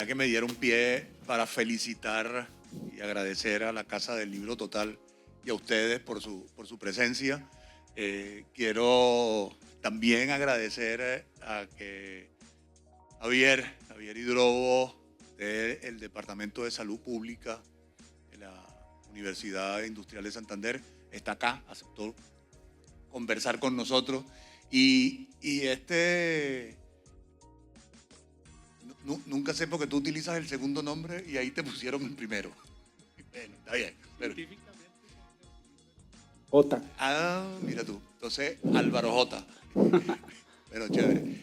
ya que me dieron pie para felicitar y agradecer a la Casa del Libro Total y a ustedes por su presencia. Quiero también agradecer a que Javier Hidrobo, del Departamento de Salud Pública de la Universidad Industrial de Santander, está acá, aceptó conversar con nosotros. Y nunca sé porque tú utilizas el segundo nombre y ahí te pusieron el primero. Bueno, está bien. Pero... J. Ah, mira tú. Entonces, Álvaro J. Pero chévere.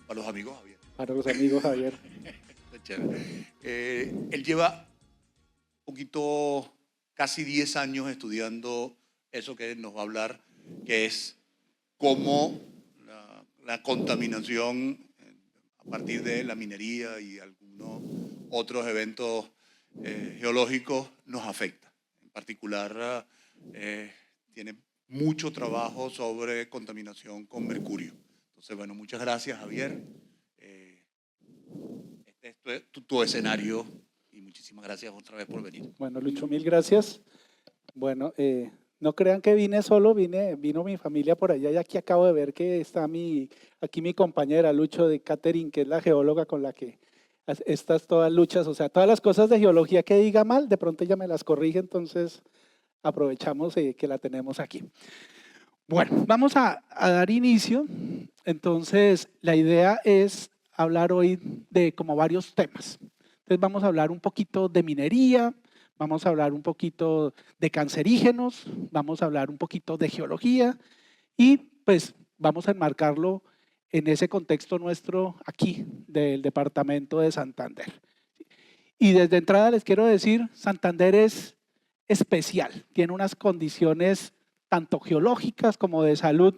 Para los amigos, Javier. Para los amigos, Javier. Chévere. Él lleva un poquito, casi 10 años estudiando eso que nos va a hablar, que es cómo la contaminación a partir de la minería y algunos otros eventos geológicos nos afecta. En particular, tiene mucho trabajo sobre contaminación con mercurio. Entonces, bueno, muchas gracias, Javier. Este es tu escenario y muchísimas gracias otra vez por venir. Bueno, Lucho, mil gracias. Bueno, no crean que vine solo, vino mi familia por allá y aquí acabo de ver que está aquí mi compañera Lucho de Catherine, que es la geóloga con la que estas todas luchas, o sea, todas las cosas de geología que diga mal, de pronto ella me las corrige, entonces aprovechamos que la tenemos aquí. Bueno, vamos a dar inicio. Entonces, la idea es hablar hoy de como varios temas. Entonces, vamos a hablar un poquito de minería, vamos a hablar un poquito de cancerígenos, vamos a hablar un poquito de geología y pues vamos a enmarcarlo en ese contexto nuestro aquí del departamento de Santander. Y desde entrada les quiero decir, Santander es especial, tiene unas condiciones tanto geológicas como de salud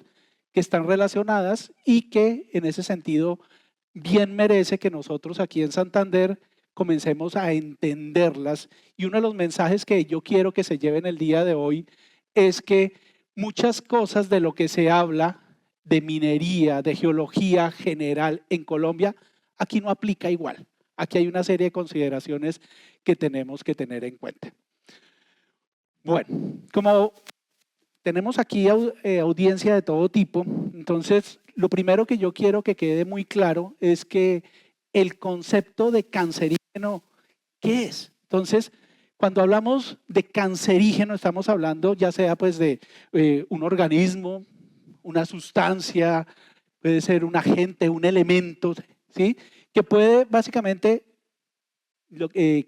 que están relacionadas y que en ese sentido bien merece que nosotros aquí en Santander comencemos a entenderlas. Y uno de los mensajes que yo quiero que se lleven el día de hoy es que muchas cosas de lo que se habla de minería, de geología general en Colombia, aquí no aplica igual. Aquí hay una serie de consideraciones que tenemos que tener en cuenta. Bueno, como tenemos aquí audiencia de todo tipo, entonces lo primero que yo quiero que quede muy claro es que el concepto de cancerígeno, ¿qué es? Entonces, cuando hablamos de cancerígeno, estamos hablando ya sea pues de un organismo, una sustancia, puede ser un agente, un elemento, ¿sí? Que puede básicamente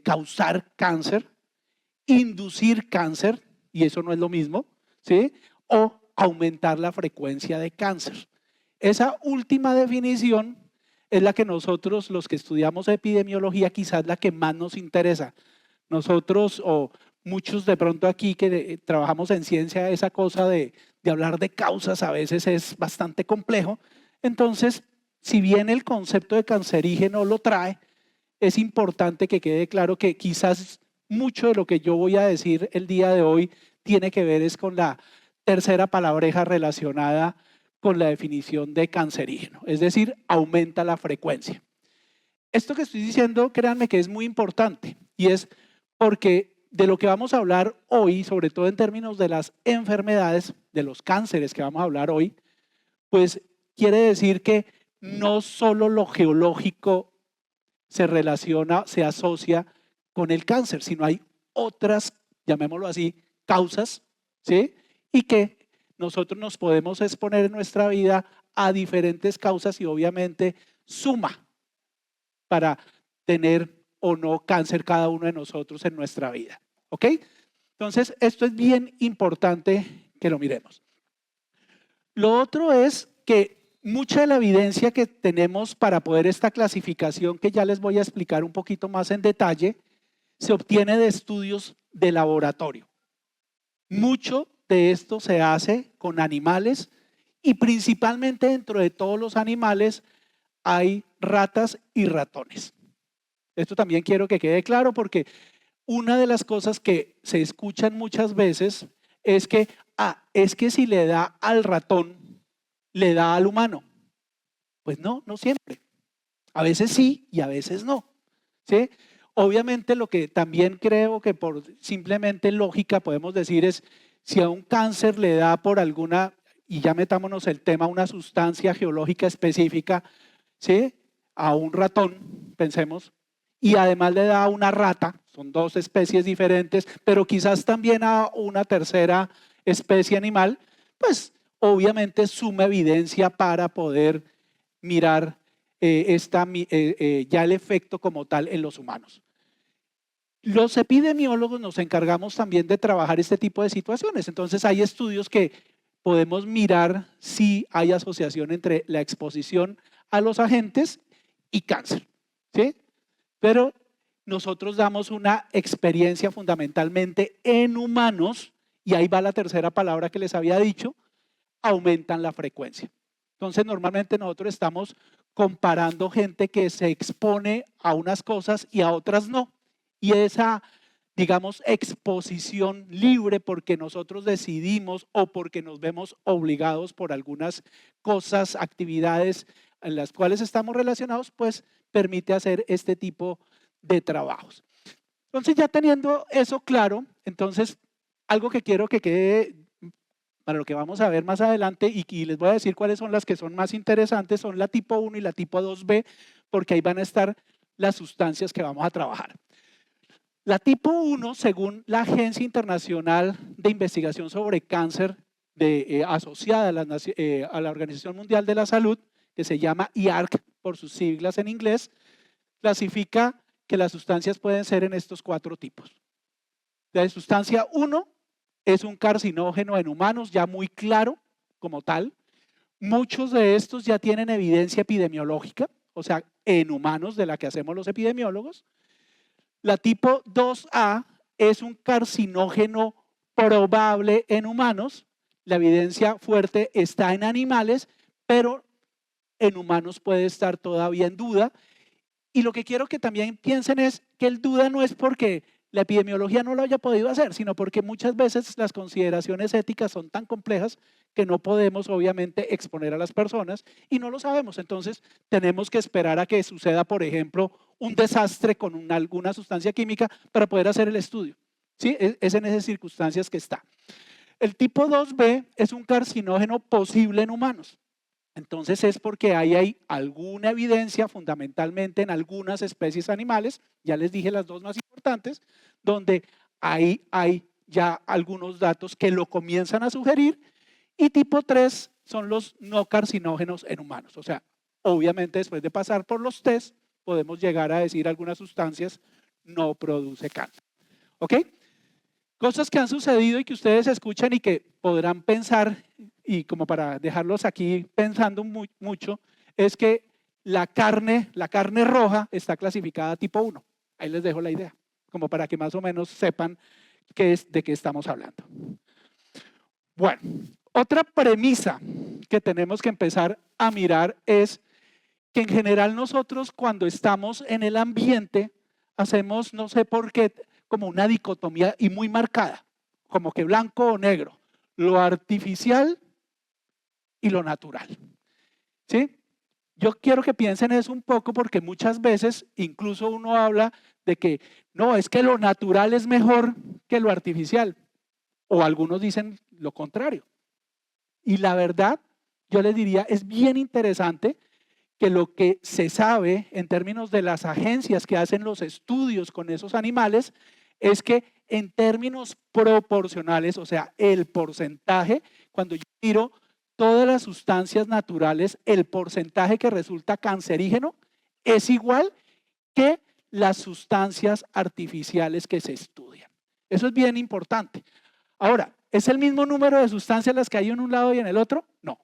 causar cáncer, inducir cáncer, y eso no es lo mismo, ¿sí? O aumentar la frecuencia de cáncer. Esa última definición es la que nosotros, los que estudiamos epidemiología, quizás la que más nos interesa. Nosotros, o muchos de pronto aquí que trabajamos en ciencia, esa cosa de hablar de causas a veces es bastante complejo. Entonces, si bien el concepto de cancerígeno lo trae, es importante que quede claro que quizás mucho de lo que yo voy a decir el día de hoy tiene que ver es con la tercera palabreja relacionada con la definición de cancerígeno, es decir, aumenta la frecuencia. Esto que estoy diciendo, créanme que es muy importante y es porque de lo que vamos a hablar hoy, sobre todo en términos de las enfermedades, de los cánceres que vamos a hablar hoy, pues quiere decir que no solo lo geológico se relaciona, se asocia con el cáncer, sino hay otras, llamémoslo así, causas, ¿sí? Y que nosotros nos podemos exponer en nuestra vida a diferentes causas y obviamente suma para tener o no cáncer cada uno de nosotros en nuestra vida, ¿ok? Entonces, esto es bien importante que lo miremos. Lo otro es que mucha de la evidencia que tenemos para poder esta clasificación, que ya les voy a explicar un poquito más en detalle, se obtiene de estudios de laboratorio. Mucho de esto se hace con animales y principalmente dentro de todos los animales hay ratas y ratones. Esto también quiero que quede claro porque una de las cosas que se escuchan muchas veces es que, es que si le da al ratón, le da al humano. Pues no, no siempre. A veces sí y a veces no. ¿Sí? Obviamente lo que también creo que por simplemente lógica podemos decir es, si a un cáncer le da por alguna, y ya metámonos el tema, una sustancia geológica específica, ¿sí? A un ratón, pensemos, y además le da a una rata, son dos especies diferentes, pero quizás también a una tercera especie animal, pues obviamente suma evidencia para poder mirar ya el efecto como tal en los humanos. Los epidemiólogos nos encargamos también de trabajar este tipo de situaciones. Entonces hay estudios que podemos mirar si hay asociación entre la exposición a los agentes y cáncer, ¿sí? Pero nosotros damos una experiencia fundamentalmente en humanos, y ahí va la tercera palabra que les había dicho, aumentan la frecuencia. Entonces normalmente nosotros estamos comparando gente que se expone a unas cosas y a otras no. Y esa, digamos, exposición libre porque nosotros decidimos o porque nos vemos obligados por algunas cosas, actividades en las cuales estamos relacionados, pues permite hacer este tipo de trabajos. Entonces ya teniendo eso claro, entonces algo que quiero que quede para lo que vamos a ver más adelante y les voy a decir cuáles son las que son más interesantes, son la tipo 1 y la tipo 2B, porque ahí van a estar las sustancias que vamos a trabajar. La tipo 1, según la Agencia Internacional de Investigación sobre Cáncer asociada a la Organización Mundial de la Salud, que se llama IARC por sus siglas en inglés, clasifica que las sustancias pueden ser en estos 4 tipos. La sustancia 1 es un carcinógeno en humanos, ya muy claro como tal. Muchos de estos ya tienen evidencia epidemiológica, o sea, en humanos, de la que hacemos los epidemiólogos. La tipo 2A es un carcinógeno probable en humanos. La evidencia fuerte está en animales, pero en humanos puede estar todavía en duda. Y lo que quiero que también piensen es que el duda no es porque la epidemiología no lo haya podido hacer, sino porque muchas veces las consideraciones éticas son tan complejas que no podemos obviamente exponer a las personas y no lo sabemos. Entonces tenemos que esperar a que suceda, por ejemplo, un desastre con alguna sustancia química para poder hacer el estudio. ¿Sí? Es en esas circunstancias que está. El tipo 2B es un carcinógeno posible en humanos. Entonces es porque ahí hay alguna evidencia, fundamentalmente en algunas especies animales, ya les dije las dos más importantes, donde ahí hay ya algunos datos que lo comienzan a sugerir. Y tipo 3 son los no carcinógenos en humanos. O sea, obviamente después de pasar por los test, podemos llegar a decir algunas sustancias no produce cáncer. ¿Ok? Cosas que han sucedido y que ustedes escuchan y que podrán pensar, y como para dejarlos aquí pensando mucho, es que la carne roja está clasificada tipo 1. Ahí les dejo la idea, como para que más o menos sepan de qué estamos hablando. Bueno, otra premisa que tenemos que empezar a mirar es que en general nosotros cuando estamos en el ambiente hacemos, no sé por qué, como una dicotomía y muy marcada, como que blanco o negro, lo artificial y lo natural. ¿Sí? Yo quiero que piensen eso un poco porque muchas veces incluso uno habla de que no, es que lo natural es mejor que lo artificial, o algunos dicen lo contrario. Y la verdad, yo les diría, es bien interesante que lo que se sabe en términos de las agencias que hacen los estudios con esos animales es que en términos proporcionales, o sea, el porcentaje, cuando yo miro todas las sustancias naturales, el porcentaje que resulta cancerígeno es igual que las sustancias artificiales que se estudian. Eso es bien importante. Ahora, ¿es el mismo número de sustancias las que hay en un lado y en el otro? No.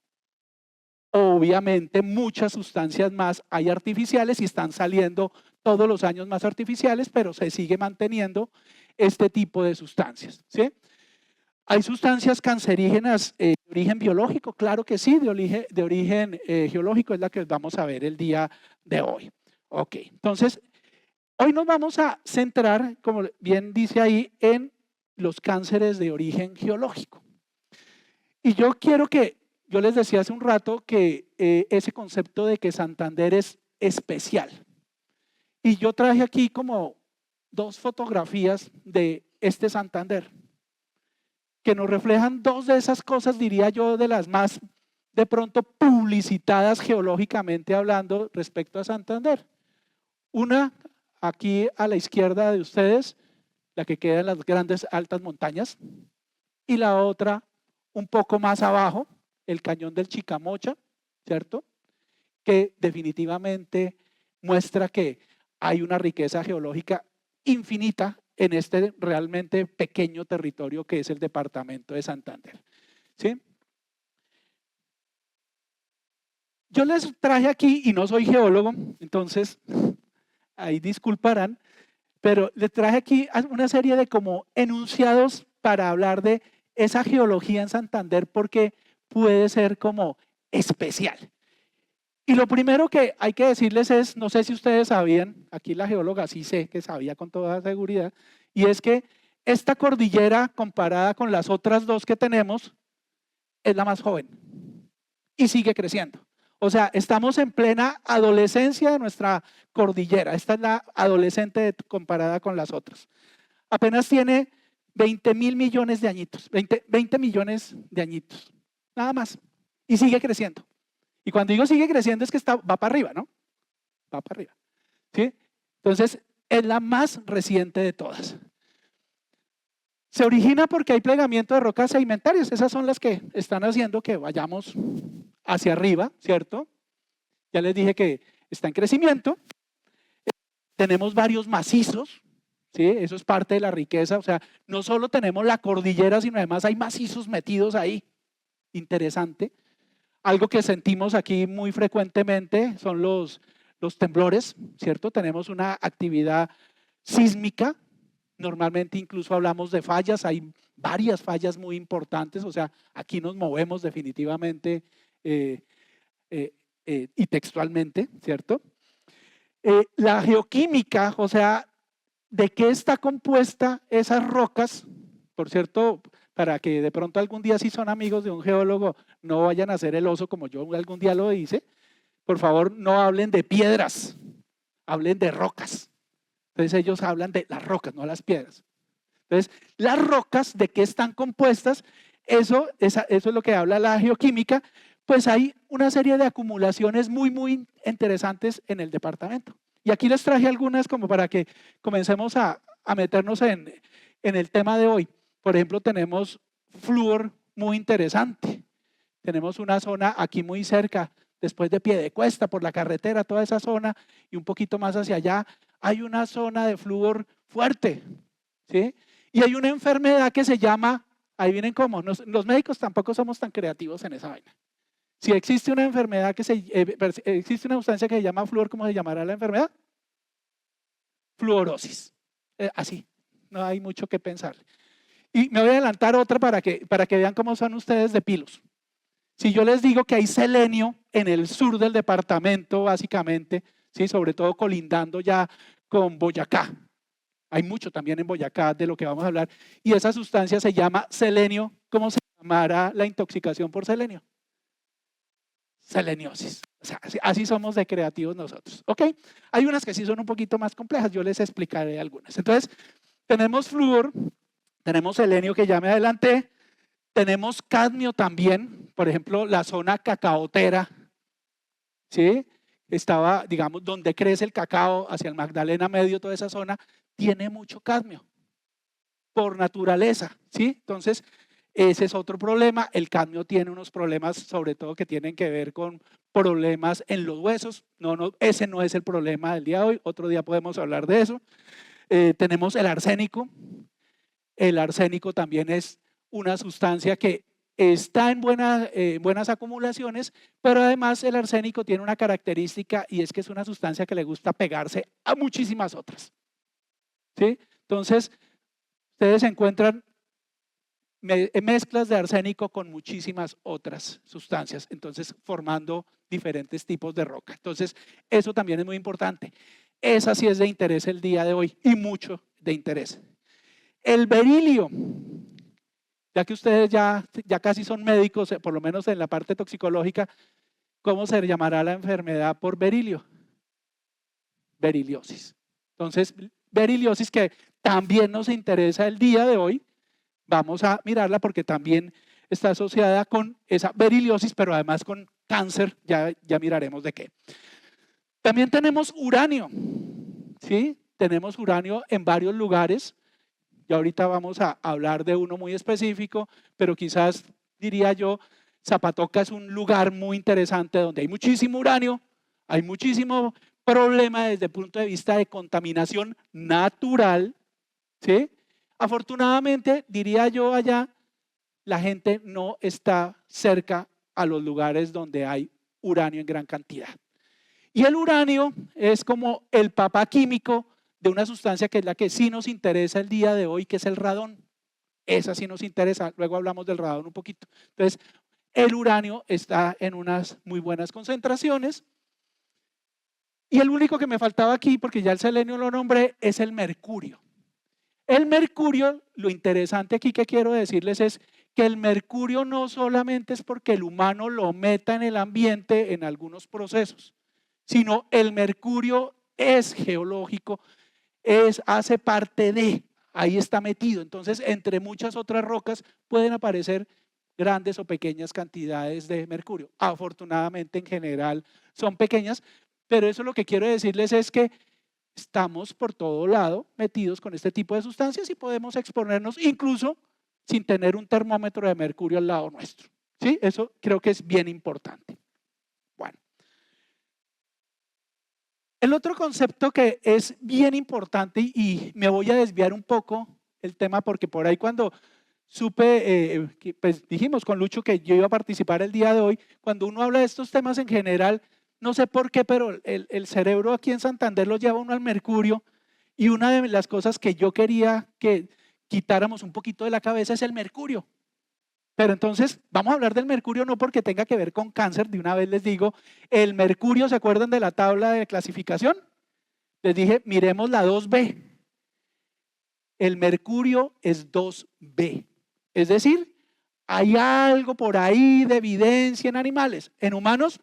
Obviamente muchas sustancias más hay artificiales y están saliendo todos los años más artificiales, pero se sigue manteniendo este tipo de sustancias. ¿Sí? ¿Hay sustancias cancerígenas de origen biológico? Claro que sí, de origen geológico es la que vamos a ver el día de hoy. Ok, entonces hoy nos vamos a centrar, como bien dice ahí, en los cánceres de origen geológico. Y yo les decía hace un rato que ese concepto de que Santander es especial. Y yo traje aquí como 2 fotografías de este Santander, que nos reflejan 2 de esas cosas, diría yo, de las más de pronto publicitadas geológicamente hablando respecto a Santander. Una aquí a la izquierda de ustedes, la que queda en las grandes altas montañas, y la otra un poco más abajo, el cañón del Chicamocha, ¿cierto? Que definitivamente muestra que hay una riqueza geológica infinita en este realmente pequeño territorio que es el departamento de Santander, ¿sí? Yo les traje aquí, y no soy geólogo, entonces ahí disculparán, pero les traje aquí una serie de como enunciados para hablar de esa geología en Santander porque puede ser como especial. Y lo primero que hay que decirles es, no sé si ustedes sabían, aquí la geóloga sí sé que sabía con toda seguridad, y es que esta cordillera comparada con las otras 2 que tenemos es la más joven y sigue creciendo. O sea, estamos en plena adolescencia de nuestra cordillera. Esta es la adolescente comparada con las otras. Apenas tiene 20.000 millones de añitos, 20 millones de añitos, nada más. Y sigue creciendo. Y cuando digo sigue creciendo es que va para arriba, ¿no? Va para arriba. ¿Sí? Entonces, es la más reciente de todas. Se origina porque hay plegamiento de rocas sedimentarias. Esas son las que están haciendo que vayamos hacia arriba, ¿cierto? Ya les dije que está en crecimiento. Tenemos varios macizos, ¿sí? Eso es parte de la riqueza. O sea, no solo tenemos la cordillera, sino además hay macizos metidos ahí. Interesante. Algo que sentimos aquí muy frecuentemente son los temblores, ¿cierto? Tenemos una actividad sísmica. Normalmente incluso hablamos de fallas, hay varias fallas muy importantes, o sea, aquí nos movemos definitivamente y textualmente, ¿cierto? La geoquímica, o sea, ¿de qué está compuesta esas rocas? Por cierto, para que de pronto algún día si son amigos de un geólogo no vayan a hacer el oso como yo algún día lo hice, por favor no hablen de piedras, hablen de rocas. Entonces ellos hablan de las rocas, no las piedras. Entonces, las rocas, ¿de qué están compuestas? Eso es lo que habla la geoquímica. Pues hay una serie de acumulaciones muy interesantes en el departamento. Y aquí les traje algunas como para que comencemos a meternos en el tema de hoy. Por ejemplo, tenemos flúor muy interesante. Tenemos una zona aquí muy cerca, después de Piedecuesta, por la carretera, toda esa zona, y un poquito más hacia allá, hay una zona de flúor fuerte, ¿sí? Y hay una enfermedad que se llama, ahí vienen cómo, los médicos tampoco somos tan creativos en esa vaina. Si existe una enfermedad existe una sustancia que se llama flúor, ¿cómo se llamará la enfermedad? Fluorosis. Así, no hay mucho que pensar. Y me voy a adelantar otra para que vean cómo son ustedes de pilos. Si yo les digo que hay selenio en el sur del departamento, básicamente, ¿sí? Sobre todo colindando ya con Boyacá. Hay mucho también en Boyacá de lo que vamos a hablar. Y esa sustancia se llama selenio. ¿Cómo se llamará la intoxicación por selenio? Seleniosis. O sea, así somos de creativos nosotros. ¿Ok? Hay unas que sí son un poquito más complejas. Yo les explicaré algunas. Entonces, tenemos flúor, tenemos selenio que ya me adelanté, tenemos cadmio también. Por ejemplo, la zona cacaotera, ¿sí? Estaba, digamos, donde crece el cacao, hacia el Magdalena Medio, toda esa zona, tiene mucho cadmio por naturaleza, ¿sí? Entonces, ese es otro problema. El cadmio tiene unos problemas, sobre todo que tienen que ver con problemas en los huesos. No, ese no es el problema del día de hoy. Otro día podemos hablar de eso. Tenemos el arsénico. El arsénico también es una sustancia que está en buenas acumulaciones, pero además el arsénico tiene una característica y es que es una sustancia que le gusta pegarse a muchísimas otras, ¿sí? Entonces, ustedes encuentran mezclas de arsénico con muchísimas otras sustancias, entonces formando diferentes tipos de roca. Entonces, eso también es muy importante. Esa sí es de interés el día de hoy y mucho de interés. El berilio, ya que ustedes ya casi son médicos, por lo menos en la parte toxicológica, ¿cómo se llamará la enfermedad por berilio? beriliosis. Entonces, beriliosis que también nos interesa el día de hoy, vamos a mirarla porque también está asociada con esa beriliosis, pero además con cáncer, ya miraremos de qué. También tenemos uranio, ¿sí? Tenemos uranio en varios lugares. Y ahorita vamos a hablar de uno muy específico, pero quizás diría yo, Zapatoca es un lugar muy interesante donde hay muchísimo uranio, hay muchísimo problema desde el punto de vista de contaminación natural, ¿sí? Afortunadamente, diría yo allá, la gente no está cerca a los lugares donde hay uranio en gran cantidad. Y el uranio es como el papá químico de una sustancia que es la que sí nos interesa el día de hoy, que es el radón. Esa sí nos interesa, luego hablamos del radón un poquito. Entonces, el uranio está en unas muy buenas concentraciones. Y el único que me faltaba aquí, porque ya el selenio lo nombré, es el mercurio. El mercurio, lo interesante aquí que quiero decirles es que el mercurio no solamente es porque el humano lo meta en el ambiente en algunos procesos, sino el mercurio es geológico, hace parte de, ahí está metido. Entonces, entre muchas otras rocas pueden aparecer grandes o pequeñas cantidades de mercurio. Afortunadamente, en general, son pequeñas, pero eso lo que quiero decirles es que estamos por todo lado metidos con este tipo de sustancias y podemos exponernos incluso sin tener un termómetro de mercurio al lado nuestro. ¿Sí? Eso creo que es bien importante. Bueno. El otro concepto que es bien importante y me voy a desviar un poco el tema porque por ahí cuando supe, pues dijimos con Lucho que yo iba a participar el día de hoy, cuando uno habla de estos temas en general, no sé por qué, pero el cerebro aquí en Santander lo lleva uno al mercurio y una de las cosas que yo quería que quitáramos un poquito de la cabeza es el mercurio. Pero entonces vamos a hablar del mercurio no porque tenga que ver con cáncer, de una vez les digo, el mercurio, ¿se acuerdan de la tabla de clasificación? Les dije, miremos la 2B. El mercurio es 2B. Es decir, hay algo por ahí de evidencia en animales. ¿En humanos?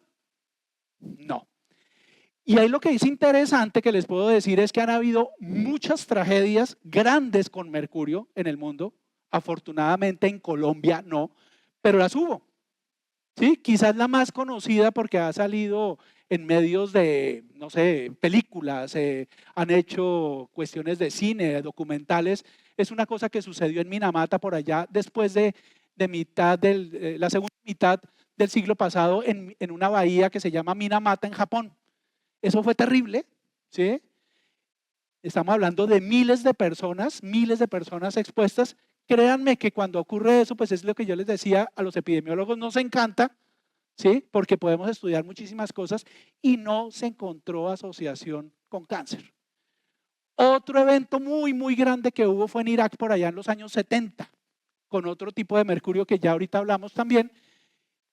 No. Y ahí lo que es interesante que les puedo decir es que han habido muchas tragedias grandes con mercurio en el mundo. Afortunadamente en Colombia no, pero las hubo. ¿Sí? Quizás la más conocida porque ha salido en medios de, no sé, películas, han hecho cuestiones de cine, documentales. Es una cosa que sucedió en Minamata por allá después de la segunda mitad del siglo pasado en una bahía que se llama Minamata en Japón. Eso fue terrible, ¿sí? Estamos hablando de miles de personas expuestas. Créanme que cuando ocurre eso, pues es lo que yo les decía, a los epidemiólogos nos encanta, ¿sí? Porque podemos estudiar muchísimas cosas y no se encontró asociación con cáncer. Otro evento muy, muy grande que hubo fue en Irak por allá en los años 70, con otro tipo de mercurio que ya ahorita hablamos también.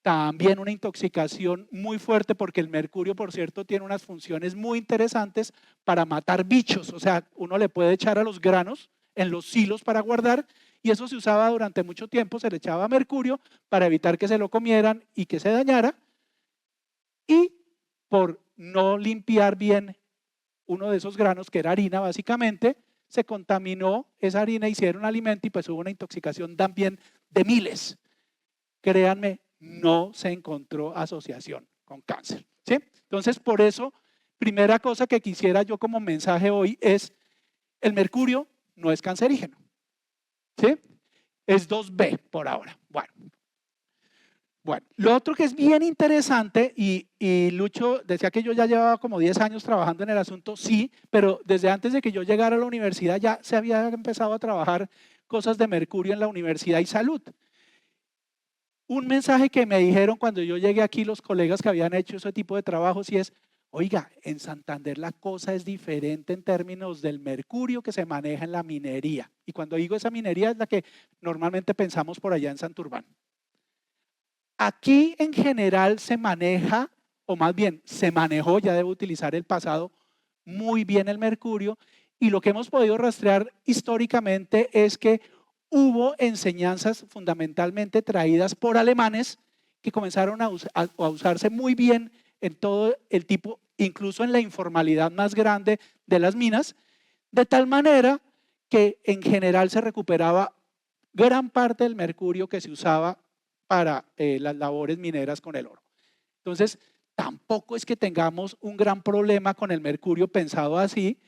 También una intoxicación muy fuerte porque el mercurio, por cierto, tiene unas funciones muy interesantes para matar bichos. O sea, uno le puede echar a los granos en los silos para guardar y eso se usaba durante mucho tiempo, se le echaba mercurio para evitar que se lo comieran y que se dañara. Y por no limpiar bien uno de esos granos, que era harina básicamente, se contaminó esa harina, hicieron alimento y pues hubo una intoxicación también de miles. Créanme, no se encontró asociación con cáncer, ¿sí? Entonces, por eso, primera cosa que quisiera yo como mensaje hoy es, el mercurio no es cancerígeno, ¿sí? Es 2B por ahora. Bueno, lo otro que es bien interesante, y Lucho decía que yo ya llevaba como 10 años trabajando en el asunto, sí, pero desde antes de que yo llegara a la universidad ya se había empezado a trabajar cosas de mercurio en la universidad y salud. Un mensaje que me dijeron cuando yo llegué aquí los colegas que habían hecho ese tipo de trabajos y es, oiga, en Santander la cosa es diferente en términos del mercurio que se maneja en la minería. Y cuando digo esa minería es la que normalmente pensamos por allá en Santurbán. Aquí en general se maneja, o más bien se manejó, ya debo utilizar el pasado, muy bien el mercurio y lo que hemos podido rastrear históricamente es que hubo enseñanzas fundamentalmente traídas por alemanes que comenzaron a usarse muy bien en todo el tipo incluso en la informalidad más grande de las minas, de tal manera que en general se recuperaba gran parte del mercurio que se usaba para las labores mineras con el oro. Entonces, tampoco es que tengamos un gran problema con el mercurio pensado así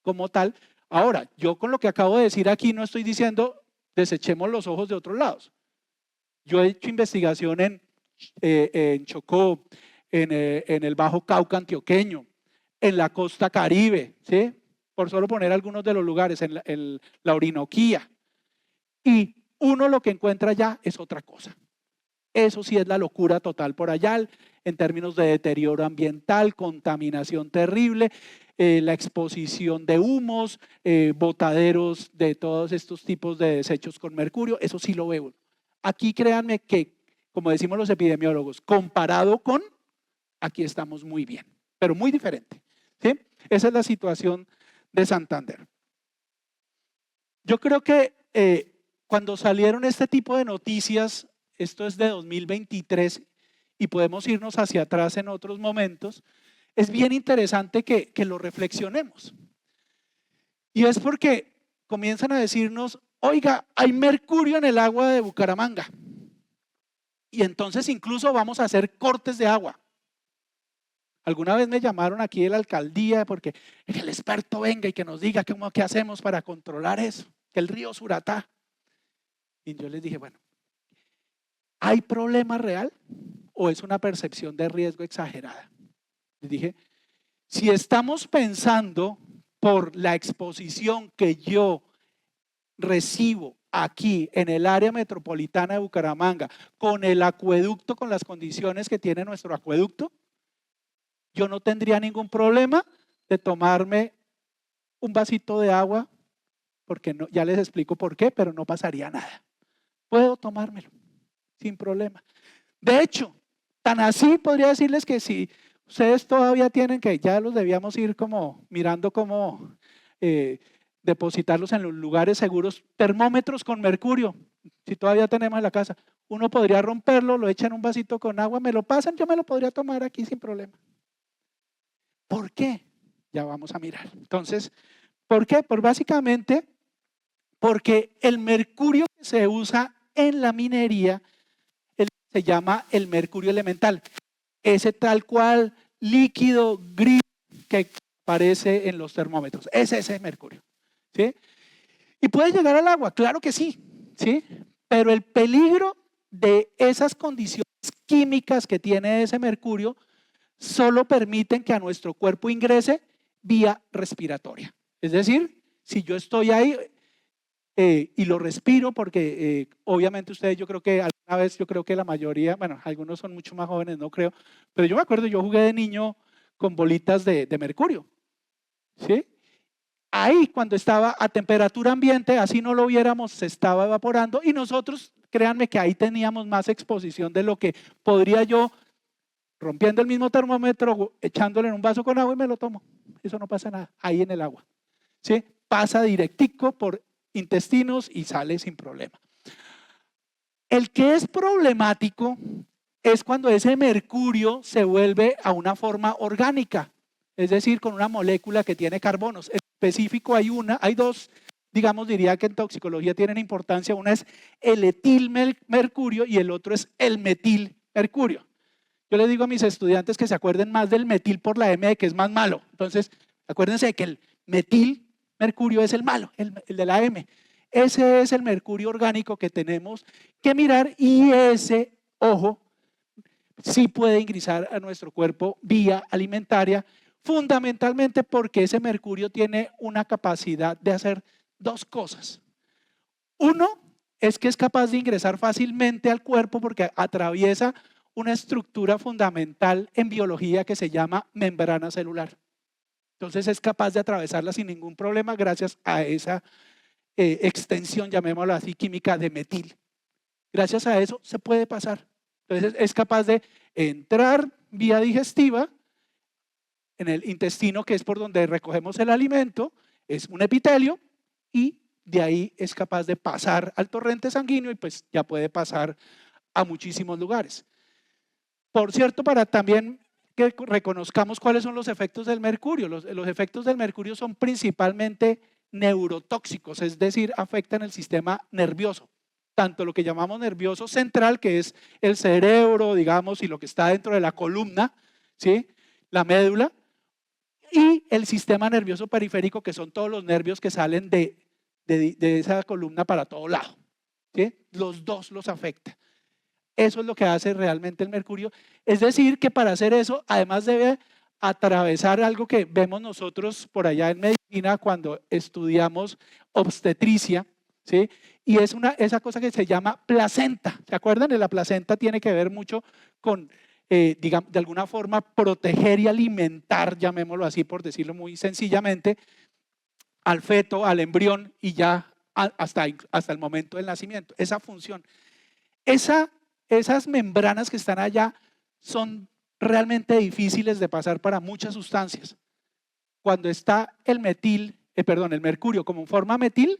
como tal. Ahora, yo con lo que acabo de decir aquí no estoy diciendo desechemos los ojos de otros lados. Yo he hecho investigación en Chocó, en el Bajo Cauca antioqueño, en la costa Caribe, ¿sí? Por solo poner algunos de los lugares, en la Orinoquía. Y uno lo que encuentra allá es otra cosa. Eso sí es la locura total por allá, en términos de deterioro ambiental, contaminación terrible, la exposición de humos, botaderos de todos estos tipos de desechos con mercurio, eso sí lo veo. Aquí créanme que, como decimos los epidemiólogos, comparado con, aquí estamos muy bien, pero muy diferente, ¿sí? Esa es la situación de Santander. Yo creo que cuando salieron este tipo de noticias, esto es de 2023 y podemos irnos hacia atrás en otros momentos, es bien interesante que lo reflexionemos. Y es porque comienzan a decirnos, oiga, hay mercurio en el agua de Bucaramanga. Y entonces incluso vamos a hacer cortes de agua. Alguna vez me llamaron aquí de la alcaldía porque que el experto venga y que nos diga qué hacemos para controlar eso, que el río Suratá. Y yo les dije, bueno, ¿hay problema real o es una percepción de riesgo exagerada? Les dije, si estamos pensando por la exposición que yo recibo aquí en el área metropolitana de Bucaramanga, con el acueducto, con las condiciones que tiene nuestro acueducto, yo no tendría ningún problema de tomarme un vasito de agua, porque no, ya les explico por qué, pero no pasaría nada. Puedo tomármelo sin problema. De hecho, tan así podría decirles que si ustedes todavía tienen, que ya los debíamos ir como mirando cómo depositarlos en los lugares seguros, termómetros con mercurio, si todavía tenemos en la casa, uno podría romperlo, lo echan en un vasito con agua, me lo pasan, yo me lo podría tomar aquí sin problema. ¿Por qué? Ya vamos a mirar. Entonces, ¿por qué? Pues básicamente porque el mercurio que se usa en la minería se llama el mercurio elemental. Ese tal cual líquido gris que aparece en los termómetros. Ese es el mercurio. ¿Sí? ¿Y puede llegar al agua? Claro que sí. ¿Sí? Pero el peligro de esas condiciones químicas que tiene ese mercurio solo permiten que a nuestro cuerpo ingrese vía respiratoria. Es decir, si yo estoy ahí y lo respiro, porque obviamente ustedes, yo creo que alguna vez, yo creo que la mayoría, bueno, algunos son mucho más jóvenes, no creo, pero yo me acuerdo, yo jugué de niño con bolitas de mercurio, ¿sí? Ahí cuando estaba a temperatura ambiente, así no lo viéramos, se estaba evaporando y nosotros, créanme que ahí teníamos más exposición de lo que podría yo, rompiendo el mismo termómetro, echándole en un vaso con agua y me lo tomo. Eso no pasa nada, ahí en el agua, ¿sí? Pasa directico por intestinos y sale sin problema. El que es problemático es cuando ese mercurio se vuelve a una forma orgánica, es decir, con una molécula que tiene carbonos. En específico hay dos, digamos, diría que en toxicología tienen importancia. Una es el etilmercurio y el otro es el metilmercurio. Yo les digo a mis estudiantes que se acuerden más del metil por la M, de que es más malo. Entonces, acuérdense de que el metilmercurio es el malo, el de la M. Ese es el mercurio orgánico que tenemos que mirar y ese, ojo, sí puede ingresar a nuestro cuerpo vía alimentaria, fundamentalmente porque ese mercurio tiene una capacidad de hacer dos cosas. Uno es que es capaz de ingresar fácilmente al cuerpo porque atraviesa una estructura fundamental en biología que se llama membrana celular. Entonces es capaz de atravesarla sin ningún problema gracias a esa extensión, llamémoslo así, química de metil. Gracias a eso se puede pasar. Entonces es capaz de entrar vía digestiva en el intestino, que es por donde recogemos el alimento, es un epitelio y de ahí es capaz de pasar al torrente sanguíneo y pues ya puede pasar a muchísimos lugares. Por cierto, para también que reconozcamos cuáles son los efectos del mercurio. Los efectos del mercurio son principalmente neurotóxicos, es decir, afectan el sistema nervioso, tanto lo que llamamos nervioso central, que es el cerebro, digamos, y lo que está dentro de la columna, ¿sí? La médula, y el sistema nervioso periférico, que son todos los nervios que salen de esa columna para todo lado, ¿sí? Los dos los afecta. Eso es lo que hace realmente el mercurio. Es decir, que para hacer eso, además debe atravesar algo que vemos nosotros por allá en medicina cuando estudiamos obstetricia, ¿sí? Y es esa cosa que se llama placenta. ¿Se acuerdan? La placenta tiene que ver mucho con, digamos, de alguna forma proteger y alimentar, llamémoslo así por decirlo muy sencillamente, al feto, al embrión y ya hasta el momento del nacimiento. Esa función. Esas membranas que están allá son realmente difíciles de pasar para muchas sustancias. Cuando está el mercurio como forma metil,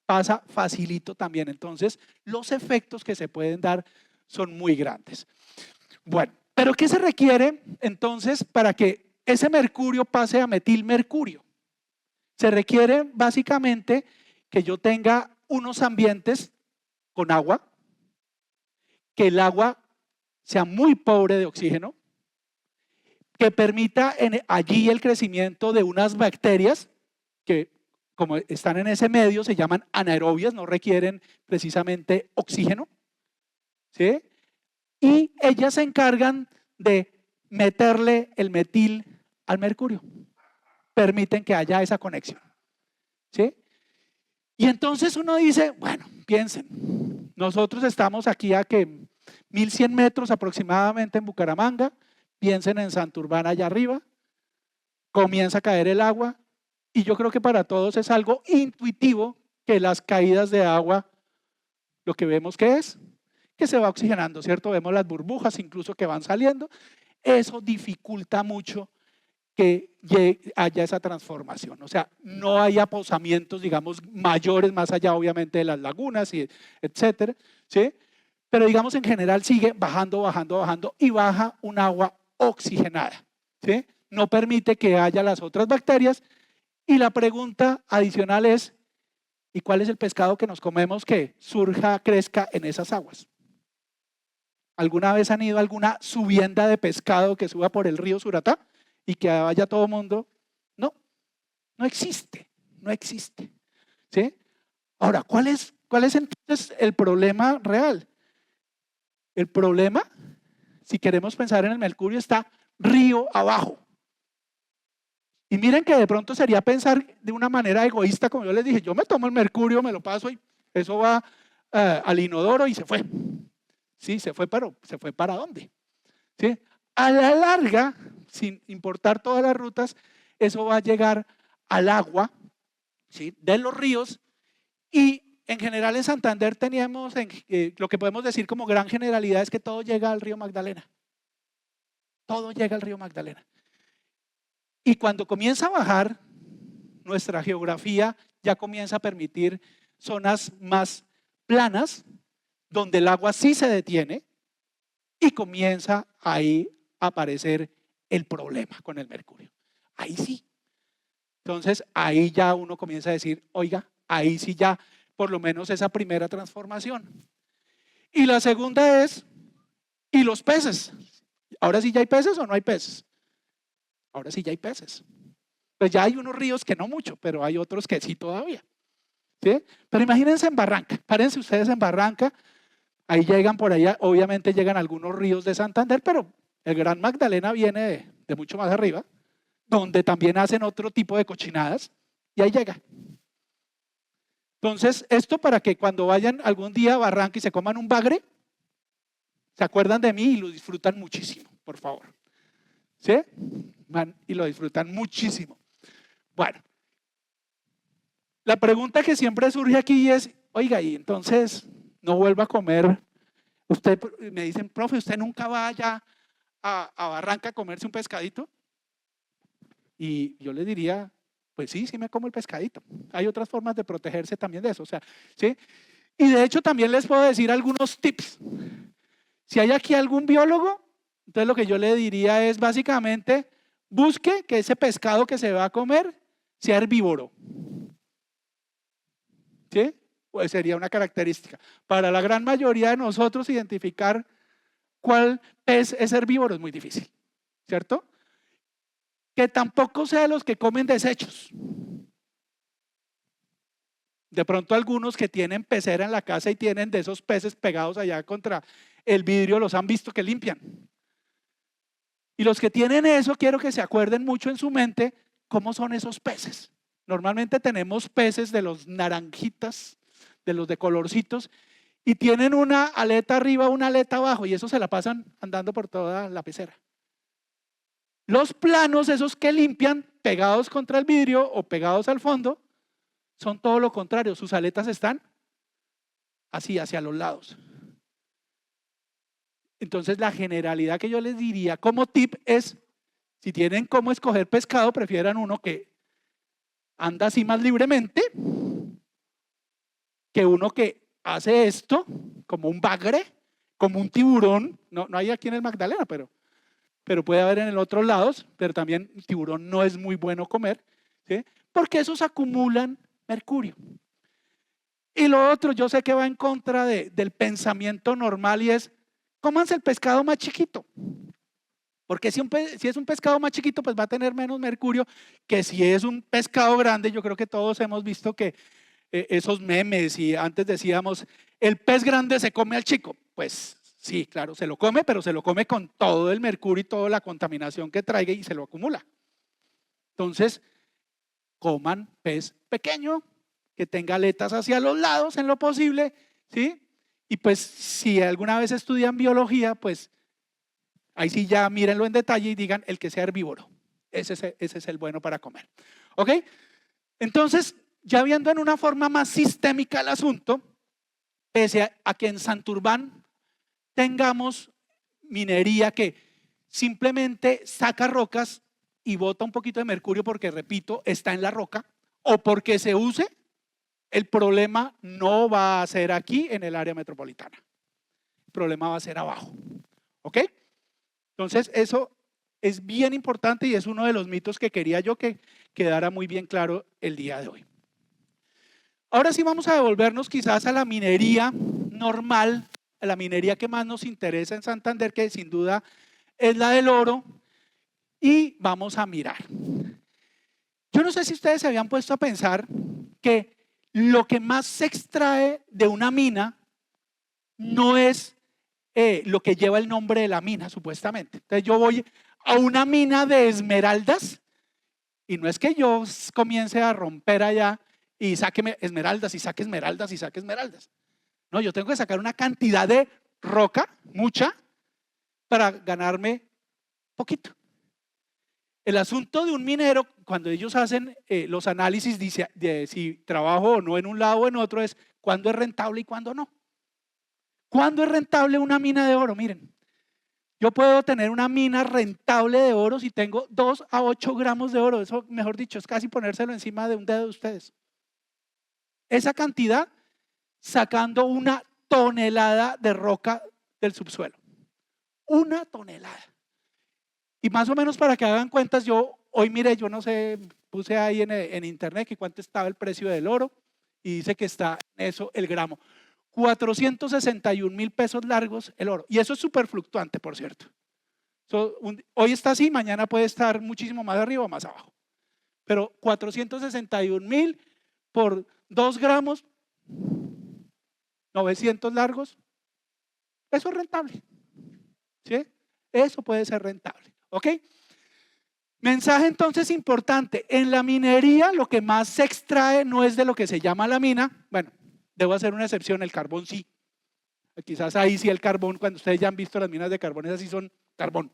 pasa facilito también. Entonces, los efectos que se pueden dar son muy grandes. Bueno, pero ¿qué se requiere entonces para que ese mercurio pase a metilmercurio? Se requiere básicamente que yo tenga unos ambientes con agua, que el agua sea muy pobre de oxígeno, que permita allí el crecimiento de unas bacterias que, como están en ese medio, se llaman anaerobias, no requieren precisamente oxígeno, ¿sí? Y ellas se encargan de meterle el metil al mercurio, permiten que haya esa conexión, ¿sí? Y entonces uno dice, bueno, piensen, nosotros estamos aquí a que 1100 metros aproximadamente en Bucaramanga, piensen en Santurbán allá arriba, comienza a caer el agua y yo creo que para todos es algo intuitivo que las caídas de agua, lo que vemos que se va oxigenando, ¿cierto? Vemos las burbujas incluso que van saliendo, eso dificulta mucho que haya esa transformación, o sea, no hay aposamientos, digamos, mayores más allá obviamente de las lagunas, y etcétera, ¿sí? Pero digamos en general sigue bajando, bajando, bajando y baja un agua oxigenada, ¿sí? No permite que haya las otras bacterias y la pregunta adicional es, ¿y cuál es el pescado que nos comemos que surja, crezca en esas aguas? ¿Alguna vez han ido a alguna subienda de pescado que suba por el río Suratá y que vaya todo el mundo? No, no existe, no existe, ¿sí? Ahora, ¿cuál es entonces el problema real? El problema, si queremos pensar en el mercurio, está río abajo. Y miren que de pronto sería pensar de una manera egoísta, como yo les dije, yo me tomo el mercurio, me lo paso y eso va al inodoro y se fue. Sí, se fue, pero ¿se fue para dónde? ¿Sí? A la larga, sin importar todas las rutas, eso va a llegar al agua, ¿sí? De los ríos y en general en Santander teníamos lo que podemos decir como gran generalidad es que todo llega al río Magdalena. Todo llega al río Magdalena. Y cuando comienza a bajar, nuestra geografía ya comienza a permitir zonas más planas, donde el agua sí se detiene y comienza ahí a aparecer el problema con el mercurio. Ahí sí. Entonces, ahí ya uno comienza a decir, oiga, ahí sí ya por lo menos esa primera transformación. Y la segunda es, ¿y los peces? ¿Ahora sí ya hay peces o no hay peces? Ahora sí ya hay peces. Pues ya hay unos ríos que no mucho, pero hay otros que sí todavía, ¿sí? Pero imagínense en Barranca, párense ustedes en Barranca, ahí llegan por allá, obviamente llegan algunos ríos de Santander, pero el Gran Magdalena viene de mucho más arriba, donde también hacen otro tipo de cochinadas, y ahí llega. Entonces, esto para que cuando vayan algún día a Barranca y se coman un bagre, se acuerdan de mí y lo disfrutan muchísimo, por favor. ¿Sí? Y lo disfrutan muchísimo. Bueno, la pregunta que siempre surge aquí es, oiga, y entonces no vuelva a comer. Usted me dicen, profe, ¿usted nunca vaya a Barranca a comerse un pescadito? Y yo le diría, pues sí, sí me como el pescadito. Hay otras formas de protegerse también de eso, o sea, ¿sí? Y de hecho también les puedo decir algunos tips. Si hay aquí algún biólogo, Entonces lo que yo le diría es básicamente, busque que ese pescado que se va a comer sea herbívoro. ¿Sí? Pues sería una característica. Para la gran mayoría de nosotros identificar cuál pez es herbívoro es muy difícil, ¿cierto? Que tampoco sea los que comen desechos. De pronto algunos que tienen pecera en la casa y tienen de esos peces pegados allá contra el vidrio, los han visto que limpian. Y los que tienen eso, quiero que se acuerden mucho en su mente cómo son esos peces. Normalmente tenemos peces de los naranjitas, de los de colorcitos, y tienen una aleta arriba, una aleta abajo, y eso se la pasan andando por toda la pecera. Los planos, esos que limpian, pegados contra el vidrio o pegados al fondo, son todo lo contrario, sus aletas están así, hacia los lados. Entonces la generalidad que yo les diría como tip es, si tienen cómo escoger pescado, prefieran uno que anda así más libremente, que uno que hace esto, como un bagre, como un tiburón, no hay aquí en el Magdalena, pero puede haber en el otro lado, pero también el tiburón no es muy bueno comer, ¿sí? Porque esos acumulan mercurio. Y lo otro, yo sé que va en contra del pensamiento normal y es, cómanse el pescado más chiquito. Porque si es un pescado más chiquito, pues va a tener menos mercurio que si es un pescado grande. Yo creo que todos hemos visto que esos memes, y antes decíamos, el pez grande se come al chico. Pues sí, claro, se lo come, pero se lo come con todo el mercurio y toda la contaminación que traiga y se lo acumula. Entonces, coman pez pequeño, que tenga aletas hacia los lados en lo posible, ¿sí? Y pues si alguna vez estudian biología, pues ahí sí ya mírenlo en detalle y digan el que sea herbívoro. Ese es el bueno para comer. ¿Ok? Entonces, ya viendo en una forma más sistémica el asunto, pese a que en Santurbán tengamos minería que simplemente saca rocas y bota un poquito de mercurio porque, repito, está en la roca, o porque se use, el problema no va a ser aquí en el área metropolitana. El problema va a ser abajo. ¿Ok? Entonces, eso es bien importante y es uno de los mitos que quería yo que quedara muy bien claro el día de hoy. Ahora sí vamos a devolvernos quizás a la minería normal, a la minería que más nos interesa en Santander, que sin duda es la del oro, y vamos a mirar. Yo no sé si ustedes se habían puesto a pensar que lo que más se extrae de una mina no es lo que lleva el nombre de la mina, supuestamente. Entonces yo voy a una mina de esmeraldas y no es que yo comience a romper allá y saque esmeraldas y saque esmeraldas y saque esmeraldas. No, yo tengo que sacar una cantidad de roca, mucha, para ganarme poquito. El asunto de un minero, cuando ellos hacen los análisis de si trabajo o no en un lado o en otro, es cuándo es rentable y cuándo no. ¿Cuándo es rentable una mina de oro? Miren, yo puedo tener una mina rentable de oro si tengo 2 a 8 gramos de oro. Eso, mejor dicho, es casi ponérselo encima de un dedo de ustedes. Esa cantidad sacando una tonelada de roca del subsuelo. Una tonelada. Y más o menos para que hagan cuentas, yo hoy miré, yo no sé, puse ahí en internet que cuánto estaba el precio del oro y dice que está en eso el gramo. 461,000 pesos largos el oro. Y eso es súper fluctuante, por cierto. Hoy está así, mañana puede estar muchísimo más arriba o más abajo. Pero 461,000 por 2 gramos, 900 largos, eso es rentable. ¿Sí? Eso puede ser rentable. ¿Ok? Mensaje entonces importante. En la minería lo que más se extrae no es de lo que se llama la mina. Bueno, debo hacer una excepción, el carbón sí. Quizás ahí sí el carbón, cuando ustedes ya han visto las minas de carbón, esas sí son carbón.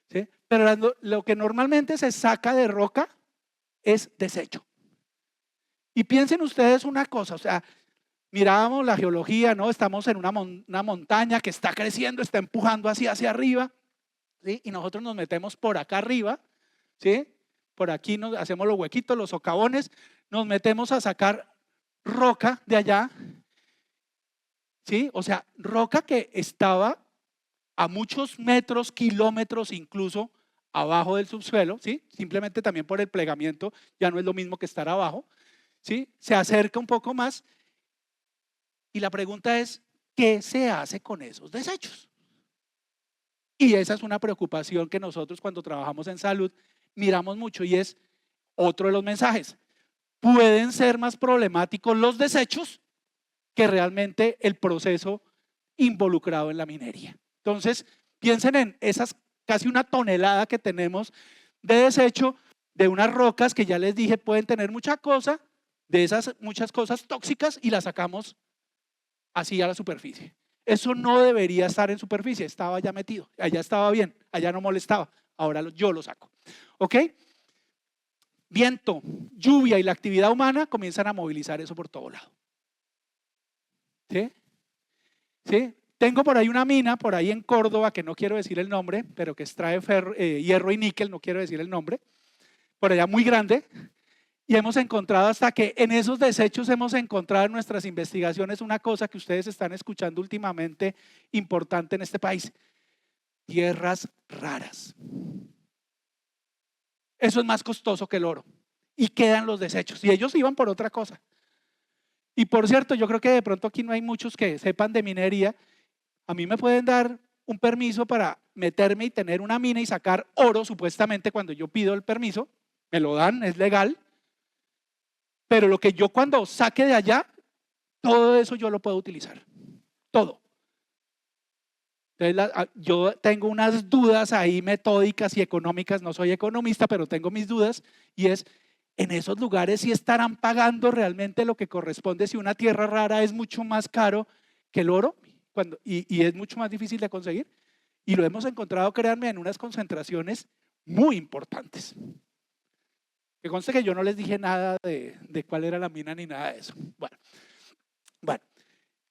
¿Sí? Pero lo que normalmente se saca de roca es desecho. Y piensen ustedes una cosa, o sea, mirábamos la geología, ¿no? Estamos en una montaña que está creciendo, está empujando hacia arriba, ¿sí? Y nosotros nos metemos por acá arriba, ¿sí? Por aquí nos hacemos los huequitos, los socavones, nos metemos a sacar roca de allá, ¿sí? O sea, roca que estaba a muchos metros, kilómetros incluso abajo del subsuelo, ¿sí? Simplemente también por el plegamiento ya no es lo mismo que estar abajo, ¿sí? Se acerca un poco más y la pregunta es, ¿qué se hace con esos desechos? Y esa es una preocupación que nosotros cuando trabajamos en salud miramos mucho y es otro de los mensajes. Pueden ser más problemáticos los desechos que realmente el proceso involucrado en la minería. Entonces, piensen en esas casi una tonelada que tenemos de desecho de unas rocas que ya les dije pueden tener mucha cosa, de esas muchas cosas tóxicas y las sacamos así a la superficie. Eso no debería estar en superficie, estaba ya metido, allá estaba bien, allá no molestaba, ahora yo lo saco. ¿Ok? Viento, lluvia y la actividad humana comienzan a movilizar eso por todo lado. ¿Sí? ¿Sí? Tengo por ahí una mina, por ahí en Córdoba, que no quiero decir el nombre, pero que extrae hierro y níquel, no quiero decir el nombre, por allá muy grande, y hemos encontrado hasta que en esos desechos hemos encontrado en nuestras investigaciones una cosa que ustedes están escuchando últimamente importante en este país, tierras raras. Eso es más costoso que el oro y quedan los desechos y ellos iban por otra cosa. Y por cierto, yo creo que de pronto aquí no hay muchos que sepan de minería. A mí me pueden dar un permiso para meterme y tener una mina y sacar oro, supuestamente cuando yo pido el permiso, me lo dan, es legal. Pero lo que yo cuando saque de allá, todo eso yo lo puedo utilizar, todo. Entonces, yo tengo unas dudas ahí metódicas y económicas, no soy economista, pero tengo mis dudas y es, en esos lugares sí estarán pagando realmente lo que corresponde si una tierra rara es mucho más caro que el oro y es mucho más difícil de conseguir. Y lo hemos encontrado, créanme, en unas concentraciones muy importantes. Que conste que yo no les dije nada de cuál era la mina ni nada de eso. Bueno,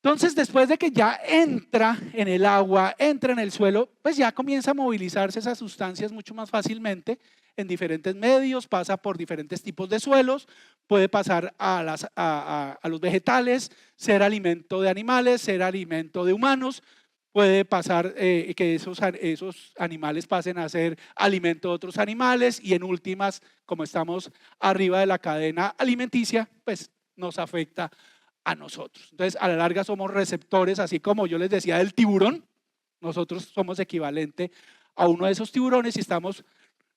entonces después de que ya entra en el agua, entra en el suelo, pues ya comienza a movilizarse esas sustancias mucho más fácilmente en diferentes medios, pasa por diferentes tipos de suelos, puede pasar a los vegetales, ser alimento de animales, ser alimento de humanos, puede pasar que esos animales pasen a ser alimento de otros animales y en últimas, como estamos arriba de la cadena alimenticia, pues nos afecta a nosotros. Entonces, a la larga somos receptores, así como yo les decía del tiburón, nosotros somos equivalente a uno de esos tiburones y estamos